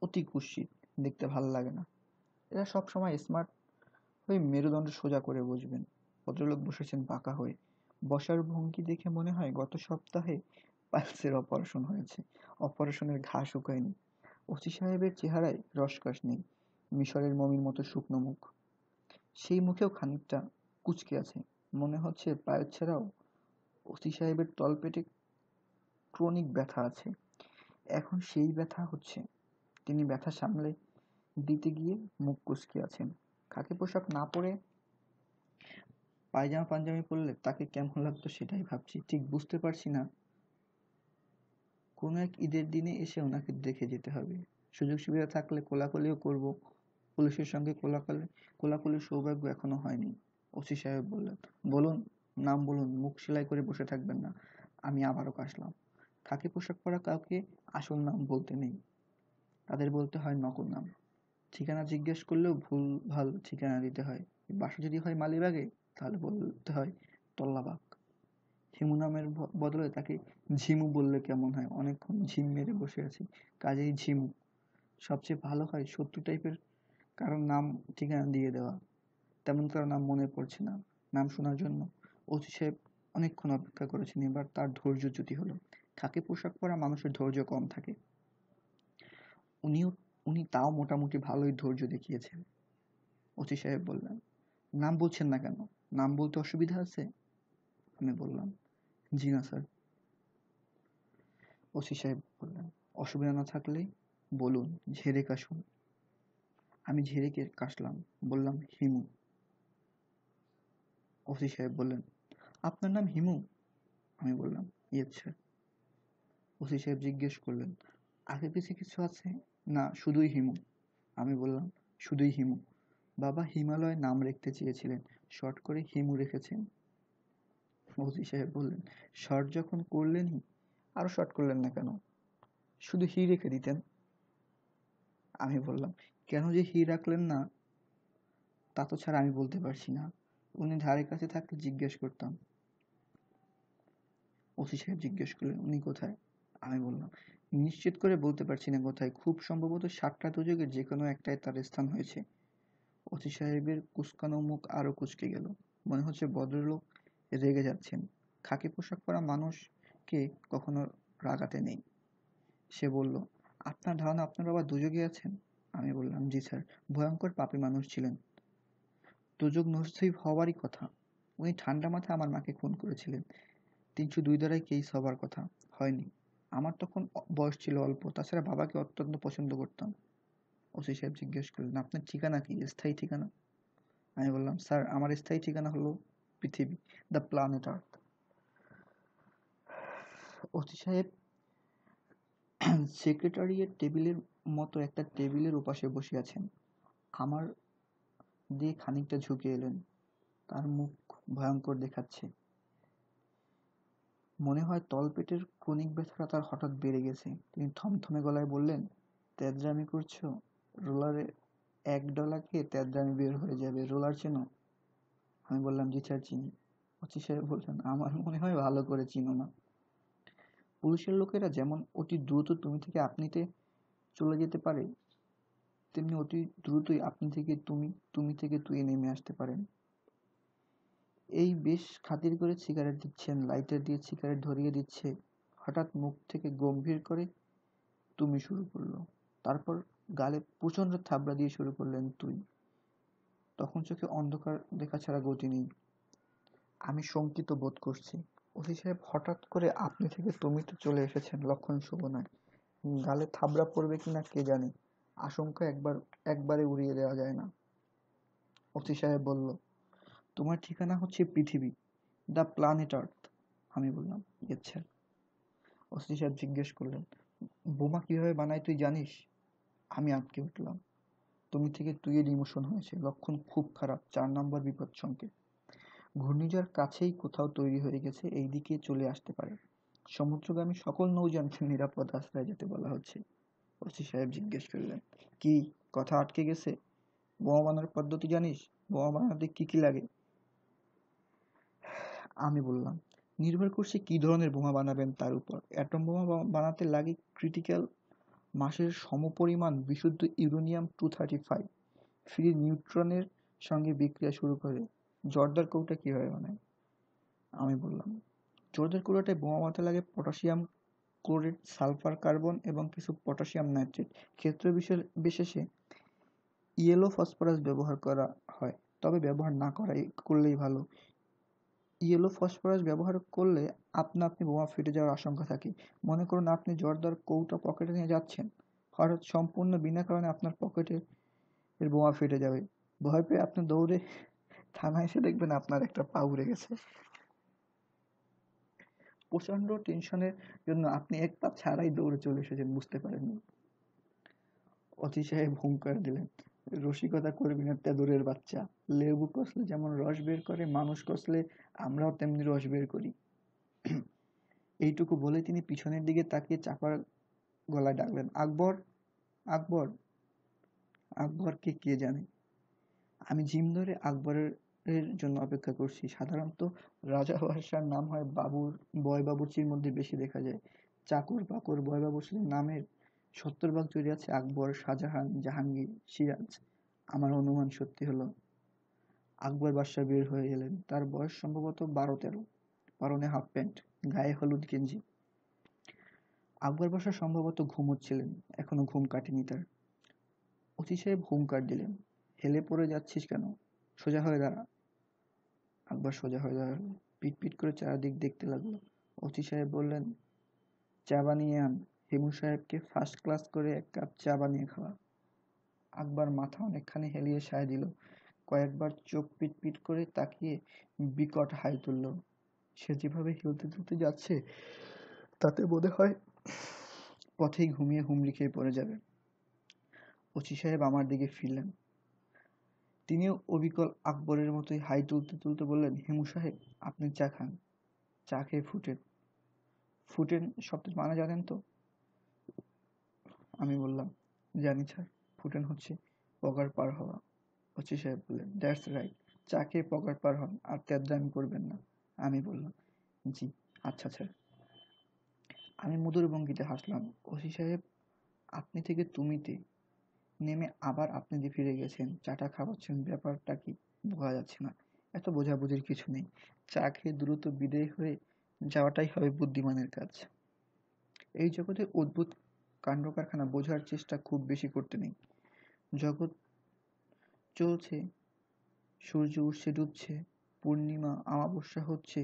অতি কুৎসিত, দেখতে ভালো লাগে না। এরা সব সময় স্মার্ট হয়ে মেরুদণ্ড সোজা করে বসবেন। ভদ্রলোক বসেছেন বাঁকা হয়ে। বসার ভঙ্গি দেখে মনে হয় গত সপ্তাহে পাইলসের অপারেশন হয়েছে। অপারেশনের ঘা শুকায়নি। ওসি সাহেবের চেহারায় রসকস নেই। মিশরের মমির মতো শুকনো মুখ। সেই মুখেও খানিকটা কুঁচকে আছে। মনে হচ্ছে পাইলস ছাড়াও ওসি সাহেবের তলপেটে ক্রনিক ব্যথা আছে। এখন সেই ব্যথা হচ্ছে। তিনি ব্যথা সামলে দিতে গিয়ে মুখ কুঁচকে আছেন। খাকি পোশাক না পরে পায়জামা পাঞ্জাবি পরলে তাকে কেমন লাগতো সেটাই ভাবছি। ঠিক বুঝতে পারছি না। কোনো এক ঈদের দিনে এসে ওনাকে দেখে যেতে হবে। সুযোগ সুবিধা থাকলে কোলাকুলিও করব। পুলিশের সঙ্গে কোলাকুলির সৌভাগ্য এখনো হয়নি। ওসি সাহেব বললেন, বলুন, নাম বলুন, মুখ সেলাই করে বসে থাকবেন না। আমি আবারও কাশলাম। খাকি পোশাক পরা কাউকে আসল নাম বলতে নেই, তাদের বলতে হয় নকল নাম। ঠিকানা জিজ্ঞেস করলেও ভুল ভাল ঠিকানা দিতে হয়। বাসা যদি হয় মালিবাগে, তাহলে বলতে হয় তল্লাবাগ। হিমু নামের বদলে তাকে ঝিমু বললে কেমন হয়? অনেকক্ষণ ঝিম মেরে বসে আছি, কাজেই ঝিমু। সবচেয়ে ভালো হয় শত্রু টাইপের কারোর নাম ঠিকানা দিয়ে দেওয়া। তেমন কারো নাম মনে পড়ছে না। নাম শোনার জন্য ওসি সাহেব অনেকক্ষণ অপেক্ষা করেছেন। এবার তার ধৈর্যচ্যুতি হলো। খাকি পোশাক পরা মানুষের ধৈর্য কম থাকে। উনি তাও মোটামুটি ভালোই ধৈর্য দেখিয়েছেন। ওসি সাহেব বললেন, নাম বলছেন না কেন? নাম বলতে অসুবিধা আছে? আমি বললাম, জি না স্যার। ওসি সাহেব বললেন, অসুবিধা না থাকলে বলুন, ঝেড়ে কাশুন। আমি ঝেড়ে কাশলাম, বললাম, হিমু। ওসি সাহেব বললেন, আপনার নাম হিমু? আমি বললাম, ইয়েস স্যার। ওসি সাহেব জিজ্ঞেস করলেন, আগে পিছে কিছু আছে? না, শুধুই হিমু। আমি বললাম, শুধুই হিমু। বাবা হিমালয় নাম রাখতে চেয়েছিলেন, শর্ট করে হিমু রেখেছেন। ওসি সাহেব বললেন, শর্ট যখন করলেনই আরো শর্ট করলেন না কেন? শুধু হি রেখে দিতেন। আমি বললাম, কেন যে হি রাখলেন না তা তো ছাড়া আমি বলতে পারছি না। উনি ধারে কাছে থাকলে জিজ্ঞেস করতাম। ওসি সাহেব জিজ্ঞেস করলেন, উনি কোথায়? আমি বললাম, নিশ্চিত করে বলতে পারছি না কোথায়, খুব সম্ভবত 7টা দুযোগের যে কোনো একটায় তার স্থান হয়েছে। ওসি সাহেবের কুঁচকানো মুখ আরো কুঁচকে গেল। মনে হচ্ছে ভদ্রলোক রেগে যাচ্ছেন। খাকি পোশাক পরা মানুষকে কখনো রাগাতে নেই। সে বলল, আপনার ধারণা আপনার বাবা দুযোগে আছেন? আমি বললাম, জি স্যার, ভয়ঙ্কর পাপী মানুষ ছিলেন। দুযোগ নসিব হওয়ারই কথা। উনি ঠান্ডা মাথায় আমার মাকে খুন করেছিলেন। 302 ধারায় কেস হবার কথা, হয়নি। আমার তখন বয়স ছিল অল্প, তাছাড়া বাবাকে অত্যন্ত পছন্দ করতাম। ওসি সাহেব জিজ্ঞেস করলেন, আপনার ঠিকানা কি, স্থায়ী ঠিকানা? আমি বললাম, স্যার, আমার স্থায়ী ঠিকানা হলো পৃথিবী, দ্য প্ল্যানেট আর্থ। ওসি সাহেব সেক্রেটারিয়েট টেবিলের মতো একটা টেবিলের ওপাশে বসে আছেন। আমার দিয়ে খানিকটা ঝুঁকে এলেন। তার মুখ ভয়ঙ্কর দেখাচ্ছে। মনে হয় তলপেটের ক্রনিক ব্যথাটা তার হঠাৎ বেড়ে গেছে। তিনি থমথমে গলায় বললেন, তেজরামি করছো? রোলারে $1 খেয়ে তেজরামি বের হয়ে যাবে। রোলার চেনো? আমি বললাম, জি স্যার, চিনি। ওসি সাহেব বললেন, আমার মনে হয় ভালো করে চিনো না। পুলিশের লোকেরা যেমন অতি দ্রুত তুমি থেকে আপনিতে চলে যেতে পারে, তেমনি অতি দ্রুতই আপনি থেকে তুমি, তুমি থেকে তুই নেমে আসতে পারেন। এই বেশ খাতির করে সিগারেট দিচ্ছেন, লাইটার দিয়ে সিগারেট ধরিয়ে দিচ্ছে। হঠাৎ মুখ থেকে গম্ভীর করে তুমি শুরু করলো। তারপর গালে প্রচণ্ড থাবড়া দিয়ে শুরু করলেন তুই। তখন চোখে অন্ধকার দেখা ছাড়া গতি নেই। আমি শঙ্কিত বোধ করছি। ওসি সাহেব হঠাৎ করে আপনি থেকে তুমিতে চলে এসেছেন, লক্ষণ শুভ নয়। গালে থাবড়া পড়বে কিনা কে জানে। আশঙ্কা একবারে উড়িয়ে দেওয়া যায় না। ওসি সাহেব বলল, তোমার ঠিকানা হচ্ছে পৃথিবী, দ্য প্ল্যানেট আর্থ। আমি বললাম, ইয়েস স্যার। ওসি সাহেব জিজ্ঞেস করলেন, বোমা কিভাবে বানায় তুই জানিস? আমি আটকে উঠলাম। তুমি থেকে তুইয়ের ইমোশন হয়েছে, লক্ষণ খুব খারাপ, 4 নম্বর বিপদ সংকেত। ঘূর্ণিঝড় কাছেই কোথাও তৈরি হয়ে গেছে, এই দিকে চলে আসতে পারে। সমুদ্রগামী সকল নৌযানকে নিরাপদ আশ্রয়ে যেতে বলা হচ্ছে। ওসি সাহেব জিজ্ঞেস করলেন, কি কথা আটকে গেছে? বোমা বানানোর পদ্ধতি জানিস? বোমা বানাতে কি কি লাগে? আমি বললাম, নির্ভর করছে কি ধরনের বোমা বানাবেন তার উপর। অ্যাটম বোমা বানাতে লাগে ক্রিটিক্যাল মাসের সমপরিমাণ বিশুদ্ধ ইউরেনিয়াম 235 ফ্রি নিউট্রনের সঙ্গে বিক্রিয়া শুরু করে। জর্দার কৌটা কিভাবে বানায়? আমি বললাম, জর্দার কৌটায় বোমা বানাতে লাগে পটাশিয়াম ক্লোরেট, সালফার কার্বন এবং কিছু পটাশিয়াম নাইট্রেট। ক্ষেত্র বিশেষে ইয়েলো ফসফরাস ব্যবহার করা হয়, তবে ব্যবহার না করলেই ভালো। ইয়েলো ফসফরাস ব্যবহার করলে আপনা-আপনি বোমা ফেটে যাওয়ার আশঙ্কা থাকে। মনে করুন আপনি জর্দার কৌটো পকেটে নিয়ে যাচ্ছেন। হঠাৎ সম্পূর্ণ বিনা কারণে আপনার পকেটের বোমা ফেটে যাবে। ভয় পেয়ে আপনি দৌড়ে থানায় এসে দেখবেন আপনার একটা পা উড়ে গেছে। প্রচণ্ড টেনশনের জন্য আপনি এক পা ছাড়াই দৌড়ে চলে এসেছেন, বুঝতে পারেননি। অতি সাহেব হুঙ্কার দিলেন, রসিকতা করবি না তেঁদুরের বাচ্চা। লেবু কষলে যেমন রস বের করে, মানুষ কষলে আমরাও তেমনি রস বের করি। এইটুকু বলে তিনি পিছনের দিকে তাকিয়ে চাপার গলায় ডাকলেন, আকবর, আকবর। আকবরকে কে জানে? আমি জিম ধরে আকবরের জন্য অপেক্ষা করছি। সাধারণত রাজা বাদশার নাম হয় বাবুর, বয় বাবুর্চির মধ্যে বেশি দেখা যায়। চাকর বাকর বয় বাবুর্চির নামের 70 ভাগ জড়িয়ে আছে আকবর, শাহজাহান, জাহাঙ্গীর, সিরাজ। আমার অনুমান সত্যি হলো। আকবর বাদশা বের হয়ে এলেন। তার বয়স সম্ভবত 12-13, পরনে হাফ প্যান্ট, গায়ে হলুদ গেঞ্জি। আকবর বাদশা সম্ভবত ঘুমোচ্ছিলেন, এখনো ঘুম কাটেনি তার। ওসি সাহেব হুঙ্কার দিলেন, হেলে পড়ে যাচ্ছিস কেন? সোজা হয়ে দাঁড়া। আকবর সোজা হয়ে দাঁড়ালো, পিট পিট করে চারদিক দেখতে লাগলো। ওসি সাহেব বললেন, চা বানিয়ে আন। হেমু সাহেবকে ফার্স্ট ক্লাস করে এক কাপ চা বানিয়ে খাওয়া। আকবর মাথা অনেকখানি হেলিয়ে সায় দিল। কয়েকবার চোখ পিট পিট করে তাকিয়ে বিকট হাই তুলল। সে যেভাবে হেলতে দুলতে যাচ্ছে তাতে বোধ হয় পথেই ঘুমিয়ে হুমড়ি খেয়ে পড়ে যাবে। ওসি সাহেব আমার দিকে ফিরলেন। তিনিও অবিকল আকবরের মতোই হাই তুলতে তুলতে বললেন, হেমু সাহেব, আপনি চা খান। চা খেয়ে ফুটেন। ফুটেন শব্দের মানে জানেন তো? আমি বললাম, জানি স্যার। ফুটেন হচ্ছে পগার পার হওয়া। ওসি সাহেব বললেন, দ্যাটস রাইট। চা খেয়ে পগার পার হন, আর তেদ্রামি করবেন না। আমি বললাম, জি আচ্ছা স্যার। আমি মধুর ভঙ্গিতে হাসলাম। ওসি সাহেব আপনি থেকে তুমিতে নেমে আবার আপনিতে ফিরে গেছেন। চাটা খাওয়াচ্ছেন, ব্যাপারটা কি বোঝা যাচ্ছে না। এত বোঝাবুঝির কিছু নেই। চা খেয়ে দ্রুত বিদেয় হয়ে যাওয়াটাই হবে বুদ্ধিমানের কাজ। এই জগতের অদ্ভুত কাণ্ডকারখানা বোঝার চেষ্টা খুব বেশি করতে নেই। জগৎ চলছে, সূর্য উঠছে ডুবছে, পূর্ণিমা অমাবস্যা হচ্ছে,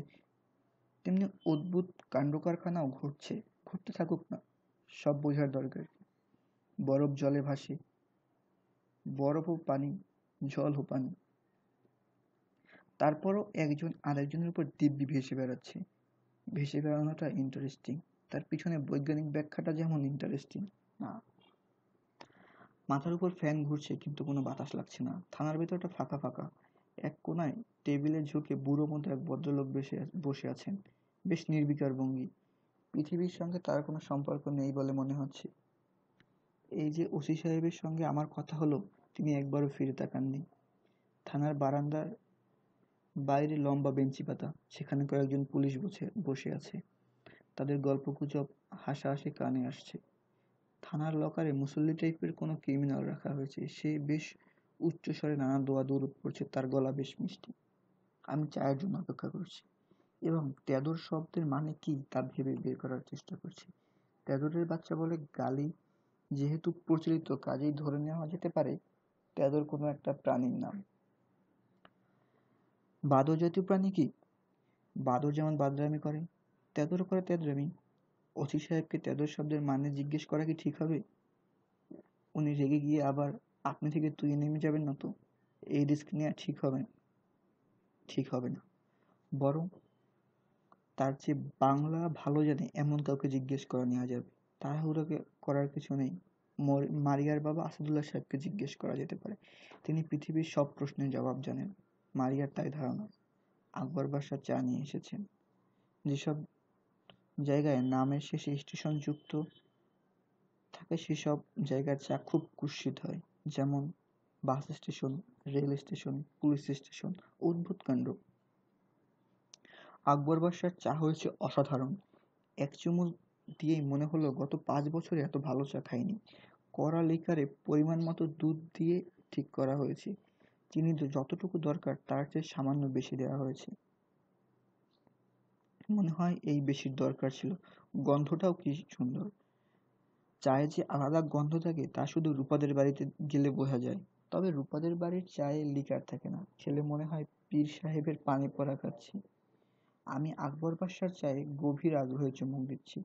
তেমনি অদ্ভুত কাণ্ডকারখানাও ঘটছে। ঘটতে থাকুক না, সব বোঝার দরকার। বরফ জলে ভাসে, বরফও পানি, জলও পানি। তারপরও একজন আরেকজনের উপর দিব্যি ভেসে বেড়াচ্ছে। ভেসে বেড়ানোটা ইন্টারেস্টিং, তার পিছনে বৈজ্ঞানিক ব্যাখ্যাটা যেমন ইন্টারেস্টিং না। মাথার উপর ফ্যান ঘুরছে কিন্তু কোনো বাতাস লাগছে না। থানার ভেতরটা ফাঁকা ফাঁকা। এক কোনায় টেবিলে ঝুঁকে বুড়ো মতো এক ভদ্রলোক বসে আছেন। বেশ নির্বিকার ভঙ্গি। পৃথিবীর সঙ্গে তার কোনো সম্পর্ক নেই বলে মনে হচ্ছে। এই যে ওসি সাহেবের সঙ্গে আমার কথা হলো, তিনি একবারও ফিরে তাকাননি। থানার বারান্দার বাইরে লম্বা বেঞ্চি পাতা, সেখানে কয়েকজন পুলিশ বসে আছে। তাদের গল্পগুজব হাসাহাসি কানে আসছে। থানার লকারে মুসল্লি টাইপের কোনো ক্রিমিনাল রাখা হয়েছে। সে বেশ উচ্চস্বরে নানা দোয়া দরুদ পড়ছে, তার গলা বেশ মিষ্টি। আমি চায়ের জন্য অপেক্ষা করছি এবং তেদর শব্দের মানে কি তা ভেবে বের করার চেষ্টা করছি। তেদরের বাচ্চা বলে গালি যেহেতু প্রচলিত, কাজেই ধরে নেওয়া যেতে পারে তেদর কোনো একটা প্রাণীর নাম। বাদর জাতীয় প্রাণী কি? বাদর যেমন বাদরামি করে, তেদরও করে তেদরামি। ওসি সাহেবকে তেদর শব্দের মানে জিজ্ঞেস করা কি ঠিক হবে? উনি রেগে গিয়ে আবার আপনি থেকে তুই নেমে যাবেন না তো? এই রিস্ক নেওয়া ঠিক হবে না। বরং তার চেয়ে বাংলা ভালো জানে এমন কাউকে জিজ্ঞেস করা নেওয়া যাবে। তাড়াহুড়ো করার কিছু নেই। মারিয়ার বাবা আসাদুল্লাহ সাহেবকে জিজ্ঞেস করা যেতে পারে। তিনি পৃথিবীর সব প্রশ্নের জবাব জানেন। মারিয়ার তাই ধারণা। আকবর বাদশা চা নিয়ে এসেছেন। যেসব জায়গায় নামের শেষে স্টেশন যুক্ত থাকে সেসব জায়গার চা খুব কুৎসিত হয়। যেমন bus station, rail station, police station. অদ্ভুত কাণ্ড। আকবর বাদশার চা হয়েছে অসাধারণ। এক চুমুক দিয়েই মনে হলো গত 5 বছরে এত ভালো চা খাইনি। কড়া লিকারে পরিমাণ মতো দুধ দিয়ে ঠিক করা হয়েছে। চিনি যতটুকু দরকার তার চেয়ে সামান্য বেশি দেওয়া হয়েছে। মনে হয় এই বেশির দরকার ছিল। গন্ধটাও কি সুন্দর। চায়ে যে আলাদা গন্ধ থাকে তা শুধু রূপাদের বাড়িতে গেলে বোঝা যায়। তবে রূপাদের বাড়ির চায়ে লিকার থাকে না, খেলে মনে হয় পীর সাহেবের পানি পড়া খাচ্ছি। আমি আকবর বাদশার চায়ে গভীর আগ্রহে চুমুক দিচ্ছি।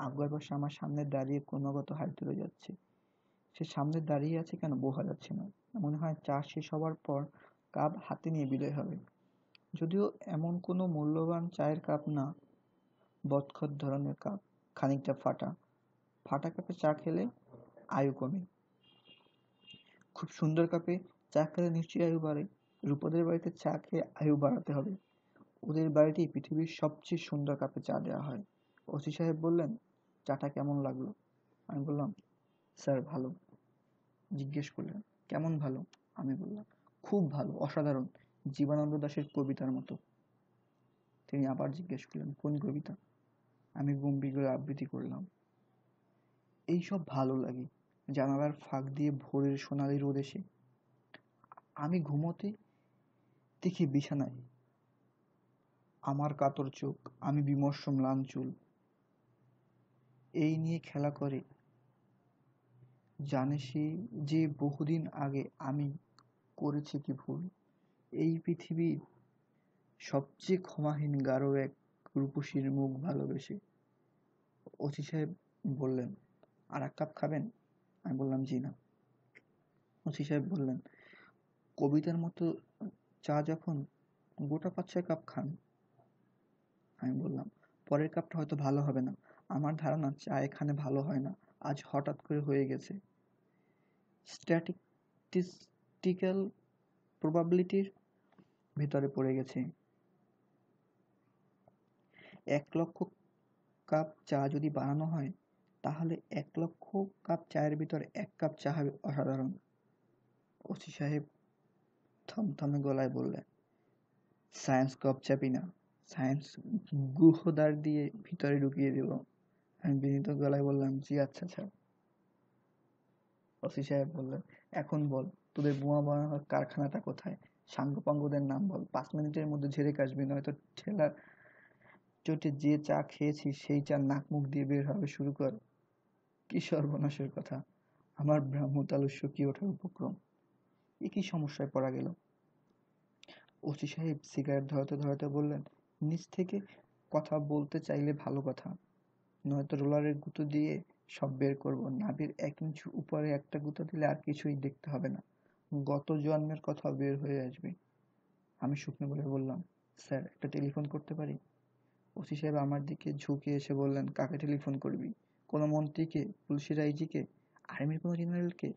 আকবর বাদশা আমার সামনে দাঁড়িয়ে ক্রমাগত হাত ধরে যাচ্ছে। সে সামনে দাঁড়িয়ে আছে কেন বোঝা যাচ্ছে না। মনে হয় চা শেষ হবার পর কাপ হাতে নিয়ে বিদায় হবে। যদিও এমন কোনো মূল্যবান চায়ের কাপ না, বদখত ধরনের কাপ, খানিকটা ফাটা। ফাটা কাপে চা খেলে আয়ু কমে। খুব সুন্দর কাপে চা খেলে নিশ্চয়ই আয়ু বাড়ে। রূপদের বাড়িতে চা খেয়ে আয়ু বাড়াতে হবে। ওদের বাড়িতেই পৃথিবীর সবচেয়ে সুন্দর কাপে চা দেওয়া হয়। ওসি সাহেব বললেন, চাটা কেমন লাগলো? আমি বললাম, স্যার ভালো। জিজ্ঞেস করলেন, কেমন ভালো? আমি বললাম, খুব ভালো, অসাধারণ, জীবনানন্দ দাশের কবিতার মতো। তিনি আবার জিজ্ঞেস করলেন, কোন কবিতা? আমি গম্ভীর করে আবৃত্তি করলাম, এইসব ভালো লাগে, জানালার ফাঁক দিয়ে ভোরের সোনালি রোদ এসে। আমি ঘুমোতে দেখি বিছানায় আমার কাতর চোখ, আমি বিমর্ষ ম্লান চুল, এই নিয়ে খেলা করে। জানে সে যে বহুদিন আগে আমি করেছি কি ভুল। এই পৃথিবীর সবচেয়ে ক্ষমাহীন গাঢ় এক রূপসীর মুখ ভালোবেসে। ওসি সাহেব বললেন, আর এক কাপ খাবেন? আমি বললাম, জি না। ওসি সাহেব বললেন, কবিতার মতো চা যখন, গোটা 5-6 কাপ খান। আমি বললাম, পরের কাপটা হয়তো ভালো হবে না। আমার ধারণা চা এখানে ভালো হয় না, আজ হঠাৎ করে হয়ে গেছে। স্ট্যাটিস্টিক্যাল প্রবাবিলিটির ভেতরে পড়ে গেছে। 1,00,000 কাপ চা যদি বানানো হয়, তাহলে 1,00,000 কাপ চায়ের ভিতরে 1 কাপ চা হবে অসাধারণ। ওসি সাহেব থমথমে গলায় বললেন, সায়েন্স কপচাপি না, সায়েন্স গুহদ্বার দিয়ে ভিতরে ঢুকিয়ে দেব। আমি বিনীত গলায় বললাম, জি আচ্ছা স্যার। ওসি সাহেব বললেন, এখন বল, তোদের বোমা বানানোর কারখানাটা কোথায়? সাঙ্গপাঙ্গদের নাম বল, 5 মিনিটের মধ্যে ঝেড়ে কাশবি, নয়তো ঠেলার চোটে যে চা খেয়েছিস সেই চা নাক মুখ দিয়ে বের হবে। শুরু কর। কি সর্বনাশের কথা! আমার ব্রাহ্মতালু শুকিয়ে ওঠার উপক্রম। এ কি সমস্যায় পড়া গেল? ওসি সাহেব সিগারেট ধরাতে ধরাতে বললেন, নিচ থেকে কথা বলতে চাইলে ভালো কথা, নয়তো রোলারের গুঁতো দিয়ে সব বের করব। নাভির 1 ইঞ্চি উপরে একটা গুঁতো দিলে আর কিছুই দেখতে হবে না, গত জন্মের কথা বের হয়ে আসবে। আমি শুকনো গলায় বললাম, স্যার একটা টেলিফোন করতে পারি? ওসি সাহেব আমার দিকে ঝুঁকে এসে বললেন, কাকে টেলিফোন করবি? কোনো মন্ত্রীকে, পুলিশের আইজিকে, আর্মির কোনো জেনারেলকে?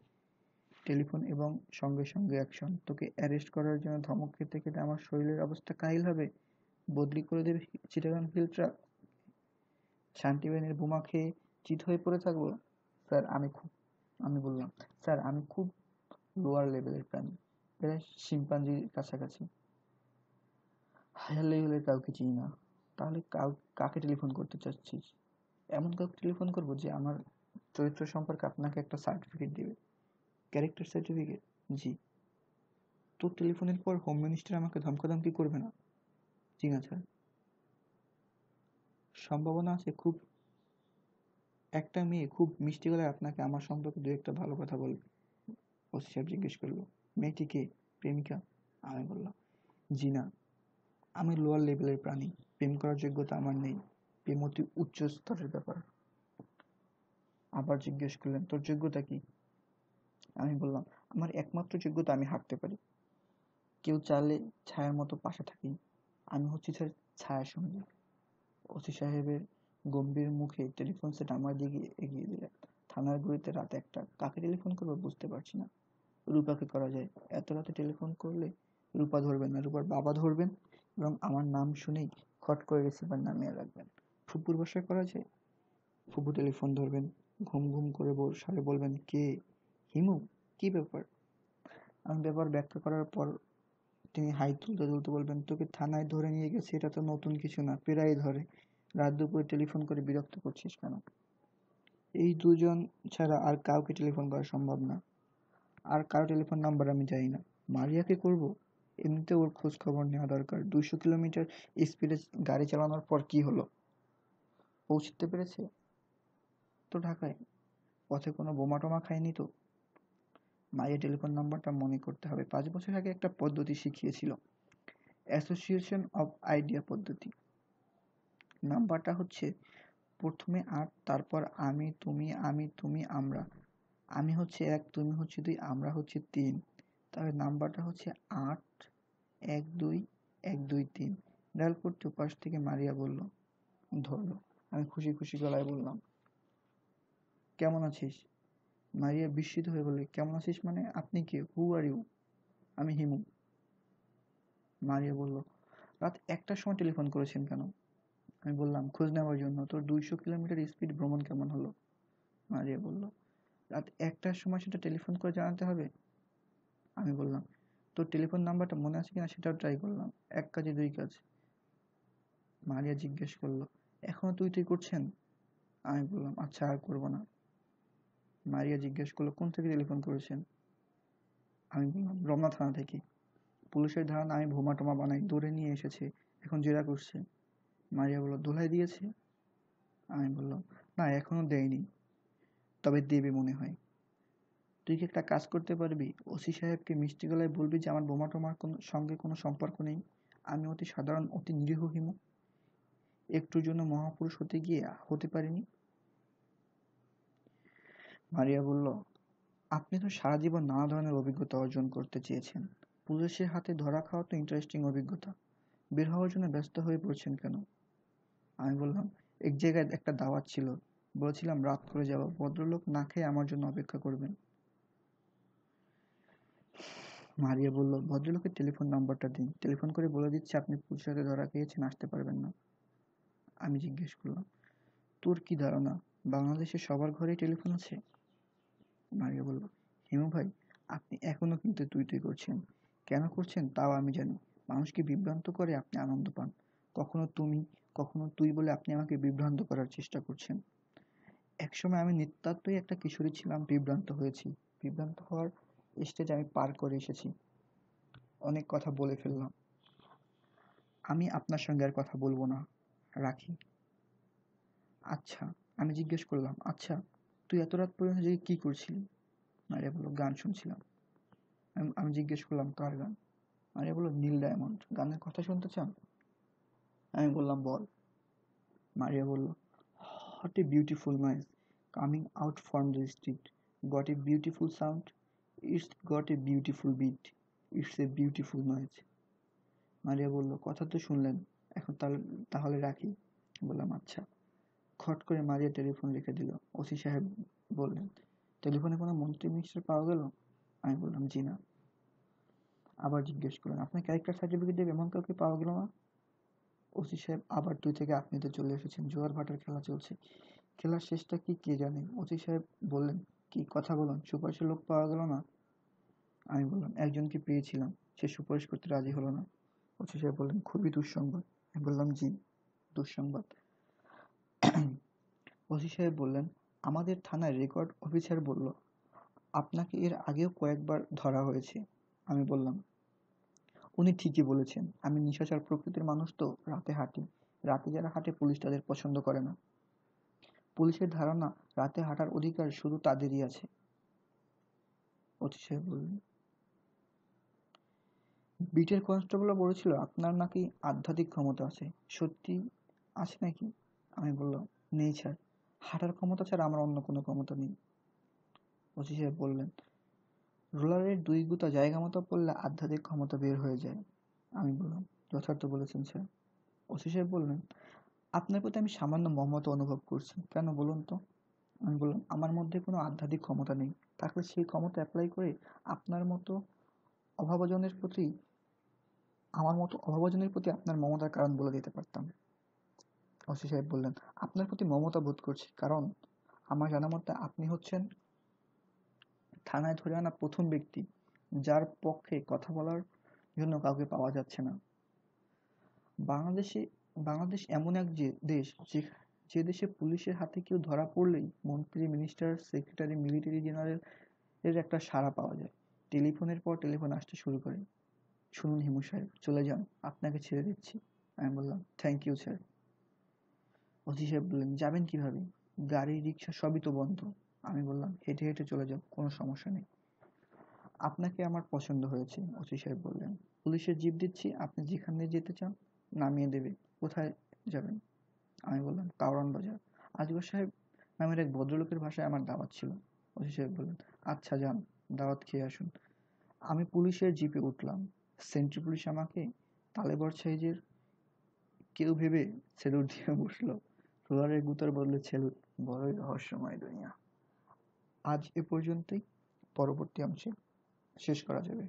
টেলিফোন এবং সঙ্গে সঙ্গে অ্যাকশন। তোকে অ্যারেস্ট করার জন্য ধমক খেতে খেতে আমার শরীরের অবস্থা কাহিল হবে। বদলি করে দেবে চিটাগাং হিল ট্রাক। শান্তিবাহিনীর বোমা খেয়ে চিত হয়ে পড়ে থাকবো। স্যার আমি বললাম, স্যার আমি খুব লোয়ার লেভেলের প্রাণী, প্রায় শিম্পাঞ্জির কাছাকাছি, হায়ার লেভেলের কাউকে চিনি না। তাহলে কাকে টেলিফোন করতে চাচ্ছিস? এমন কাউকে টেলিফোন করবো যে আমার চরিত্র সম্পর্কে আপনাকে একটা সার্টিফিকেট দিবে। Character certificate? জি। তোর টেলিফোনের পর হোম মিনিস্টার আমাকে ধমকাধমকি করবে না? জি না স্যার। সম্ভাবনা আছে খুব, একটা মেয়ে খুব মিষ্টি গলায় আপনাকে আমার সম্পর্কে দু একটা ভালো কথা বলবে। ওসি সাহেব জিজ্ঞেস করলো, মেয়েটি কে? প্রেমিকা? আমি বললাম, জি না, আমি লোয়ার লেভেলের প্রাণী, প্রেম করার যোগ্যতা আমার নেই, প্রেম অতি উচ্চ স্তরের ব্যাপার। আবার জিজ্ঞেস করলেন, তোর যোগ্যতা কি? আমি বললাম, আমার একমাত্র যোগ্যতা আমি হাঁটতে পারি, কেউ চাইলে ছায়ার মতো পাশে থাকি, আমি হচ্ছি স্যার ছায়া সঙ্গী। ওসি সাহেবের গম্ভীর মুখে টেলিফোন সেট আমার দিকে এগিয়ে দিলেন। থানার ঘড়িতে রাত 1টা। কাকে টেলিফোন করবো বুঝতে পারছি না। রূপাকে করা যায়। এত রাতে টেলিফোন করলে রূপা ধরবেন না, রূপার বাবা ধরবেন এবং আমার নাম শুনেই খট করে রিসিভার নামিয়ে রাখবেন। ফুপুর বাসায় করা যায়। ফুপু টেলিফোন ধরবেন, ঘুম ঘুম করে স্বরে বলবেন, কে? হিমু, কি ব্যাপার? আমি ব্যাপার ব্যাখ্যা করার পর তিনি হাই তুলতে তুলতে বলবেন, তোকে থানায় ধরে নিয়ে গেছে, এটা তো নতুন কিছু না, প্রায় ধরে। রাত দুপুরে টেলিফোন করে বিরক্ত করছিস কেন? এই দুজন ছাড়া আর কাউকে টেলিফোন করা সম্ভব না। আর কারো টেলিফোন নাম্বার আমি জানি না। মারিয়াকে করব? এমনিতে ওর খোঁজ খবর নেওয়া দরকার। 200 কিলোমিটার স্পিডে গাড়ি চালানোর পর কি হলো? পৌঁছতে পেরেছে তো ঢাকায়? পথে কোনো বোমা টোমা খায়নি তো? মায়ের টেলিফোন নাম্বারটা মনে করতে হবে। 5 বছর আগে একটা পদ্ধতি শিখিয়েছিল, অ্যাসোসিয়েশন অফ আইডিয়া পদ্ধতি। নাম্বারটা হচ্ছে প্রথমে ৮, তারপর আমি, তুমি, আমরা। আমি হচ্ছে ১, তুমি হচ্ছে ২, আমরা হচ্ছে ৩। তাহলে নাম্বারটা হচ্ছে ৮১২১২৩। ডায়াল করতে ওপাশ থেকে মারিয়া বলল, ধরল। আমি খুশি খুশি গলায় বললাম, কেমন আছিস? মারিয়া বিস্মিত হয়ে বলল, কেমন আছিস মানে? আপনি কে? হু আর ইউ? আমি হিমু। মারিয়া বলল, রাত ১টার সময় টেলিফোন করেছেন কেন? আমি বললাম, খোঁজ নেওয়ার জন্য। তোর ২০০ কিলোমিটার স্পিড ভ্রমণ কেমন হলো? মারিয়া বলল, রাত ১টার সময় সেটা টেলিফোন করে জানাতে হবে? আমি বললাম, তোর টেলিফোন নাম্বারটা মনে আছে কিনা সেটাও ট্রাই করলাম। এক কাজে দুই কাজ। মারিয়া জিজ্ঞেস করলো, এখনো তুই করছেন? আমি বললাম, আচ্ছা আর করবো না। মারিয়া জিজ্ঞেস করলো, কোন থেকে টেলিফোন করেছেন? আমি বললাম, রমনা থানা থেকে। পুলিশের ধারণা আমি বোমা টোমা বানাই, ধরে নিয়ে এসেছে, এখন জেরা করছে। মারিয়া বলল, দোলাই দিয়েছে? আমি বললাম, না এখনো দেয়নি, তবে দেবে মনে হয়। তুই কি একটা কাজ করতে পারবি? ওসি সাহেবকে মিষ্টি গলায় বলবি যে আমার বোমা টোমার সঙ্গে কোনো সম্পর্ক নেই, আমি অতি সাধারণ অতি নিরীহ হিমু, একটুর জন্য মহাপুরুষ হতে গিয়ে হতে পারিনি। মারিয়া বলল, আপনি তো সারা জীবন নানা ধরনের অভিজ্ঞতা অর্জন করতে চেয়েছেন, পুলিশের হাতে ধরা খাওয়া তো ইন্টারেস্টিং অভিজ্ঞতা, বের হওয়ার জন্য ব্যস্ত হয়ে পড়ছেন কেন? আমি বললাম, এক জায়গায় একটা দাওয়াত ছিল, বলেছিলাম রাত করে যাব, ভদ্রলোক না খেয়ে আমার জন্য অপেক্ষা করবেন। মারিয়া বলল, ভদ্রলোকের টেলিফোন নাম্বারটা দিন, টেলিফোন করে বলে দিচ্ছি আপনি পুলিশের হাতে ধরা খেয়েছেন, আসতে পারবেন না। আমি জিজ্ঞেস করলাম, তোর কি ধারণা বাংলাদেশে সবার ঘরেই টেলিফোন আছে? মারিয়া বলল, হিমু ভাই, আপনি এখনো কিন্তু তুই করছেন। কেন করছেন তাও আমি জানি। মানুষকে বিভ্রান্ত করে আপনি আনন্দ পান। কখনো তুমি, কখনো তুই বলে আপনি আমাকে বিভ্রান্ত করার চেষ্টা করছেন। একসময় আমি নিতান্তই একটা কিশোরী ছিলাম, বিভ্রান্ত হয়েছি। বিভ্রান্ত হওয়ার স্টেজ আমি পার করে এসেছি। অনেক কথা বলে ফেললাম। আমি আপনার সঙ্গে আর কথা বলবো না, রাখি। আচ্ছা, আমি জিজ্ঞেস করলাম, আচ্ছা তুই এত রাত পর্যন্ত জেগে কি করছিলি? মারিয়া বলল, গান শুনছিলাম। আমি জিজ্ঞেস করলাম, কার গান? মারিয়া বলল, নীল ডায়মন্ড। গানের কথা শুনতে চান? আমি বললাম, বল। মারিয়া বলল, what a beautiful noise coming out from the street, got a beautiful sound, it's got a beautiful beat, it's a beautiful noise. Maria বলল, কথা তো শুনলেন, এখন তাহলে রাখি। বললাম, আচ্ছা। খট করে মারিয়া টেলিফোন রেখে দিল। ওসি সাহেব বললেন, টেলিফোনে কোনো মন্ত্রী মিনিস্টার পাওয়া গেল? আমি বললাম, জি না। আবার জিজ্ঞেস করলেন, আপনার ক্যারেক্টার সার্টিফিকেট দেবে এমন কাউকে পাওয়া গেল না? ওসি সাহেব আবার তুই থেকে আপনিতে চলে এসেছেন। জোয়ার ভাটার খেলা চলছে, খেলার শেষটা কি কে জানে। ওসি সাহেব বললেন, কি কথা বলুন, সুপারিশের লোক পাওয়া গেল না? আমি বললাম, একজনকে পেয়েছিলাম, সে সুপারিশ করতে রাজি হলো না। ওসি সাহেব বললেন, খুবই দুঃসংবাদ। আমি বললাম, জি, দুঃসংবাদ। ওসি সাহেব বললেন, আমাদের থানার রেকর্ড অফিসার বলল আপনাকে এর আগেও কয়েকবার ধরা হয়েছে। আমি বললাম, উনি ঠিকই বলেছেন, আমি নিশাচর প্রকৃতির মানুষ তো, রাতে হাঁটি। রাতে যারা হাঁটে পুলিশ তাদের পছন্দ করে না। পুলিশের ধারণা রাতে হাঁটার অধিকার শুধু তাদেরই আছে। ওসি সাহেব বললেন, বিটের কনস্টেবলও বলেছিল আপনার নাকি আধ্যাত্মিক ক্ষমতা আছে, সত্যি আছে নাকি? আমি বললাম, নেই স্যার, হাঁটার ক্ষমতা ছাড়া আমার অন্য কোনো ক্ষমতা নেই। ওসি সাহেব বললেন, রোলারের ২ গুতা জায়গা মতো পড়লে আধ্যাত্মিক ক্ষমতা বের হয়ে যায়। আমি বললাম, যথার্থ বলেছেন স্যার। ওসি সাহেব বললেন, আপনার প্রতি আমি সামান্য মমতা অনুভব করছি। কেন বলুন তো? আমি বললাম, আমার মধ্যে কোনো আধ্যাত্মিক ক্ষমতা নেই, তাহলে সেই ক্ষমতা অ্যাপ্লাই করে আপনার মতো অভাবজনের প্রতি আমার মতো অভাবজনের প্রতি আপনার মমতার কারণ বলে দিতে পারতাম। ওসি সাহেব বললেন, আপনার প্রতি মমতা বোধ করছি, কারণ আমার জানা মতে আপনি হচ্ছেন থানায় ধরে আনা প্রথম ব্যক্তি যার পক্ষে কথা বলার জন্য কাউকে পাওয়া যাচ্ছে না। বাংলাদেশ এমন এক দেশ যে দেশে পুলিশের হাতে কেউ ধরা পড়লেই মন্ত্রী, মিনিস্টার, সেক্রেটারি, মিলিটারি জেনারেল এর একটা সাড়া পাওয়া যায়। টেলিফোনের পর টেলিফোন আসতে শুরু করে। শুনুন হিমু সাহেব, চলে যান, আপনাকে ছেড়ে দিচ্ছি। আমি বললাম, থ্যাংক ইউ স্যার। ওসি সাহেব বললেন, যাবেন কিভাবে? গাড়ি, রিক্সা সবই তো বন্ধ। আমি বললাম, হেঁটে হেঁটে চলে যাও, কোনো সমস্যা নেই। আপনাকে আমার পছন্দ হয়েছে, ওসি সাহেব বললেন। পুলিশের জিপ দিচ্ছি, আপনি যেখানে যেতে চান নামিয়ে দেবে। কোথায় যাবেন? আমি বললাম কারওয়ান বাজার। আজগর সাহেব নামের এক ভদ্রলোকের বাসায় আমার দাওয়াত ছিল। ওসি সাহেব বললেন, আচ্ছা যান, দাওয়াত খেয়ে আসুন। আমি পুলিশের জিপে উঠলাম। সেন্ট্রি পুলিশ আমাকে তালেবর সাইজের কেউ ভেবে সেলুট দিয়ে বসলো। রোলারের গুতার বদলে সেলুট, বড়ই রহস্যময় দুনিয়া। আজ এ পর্যন্তই, পরবর্তী অংশে শেষ করা যাবে।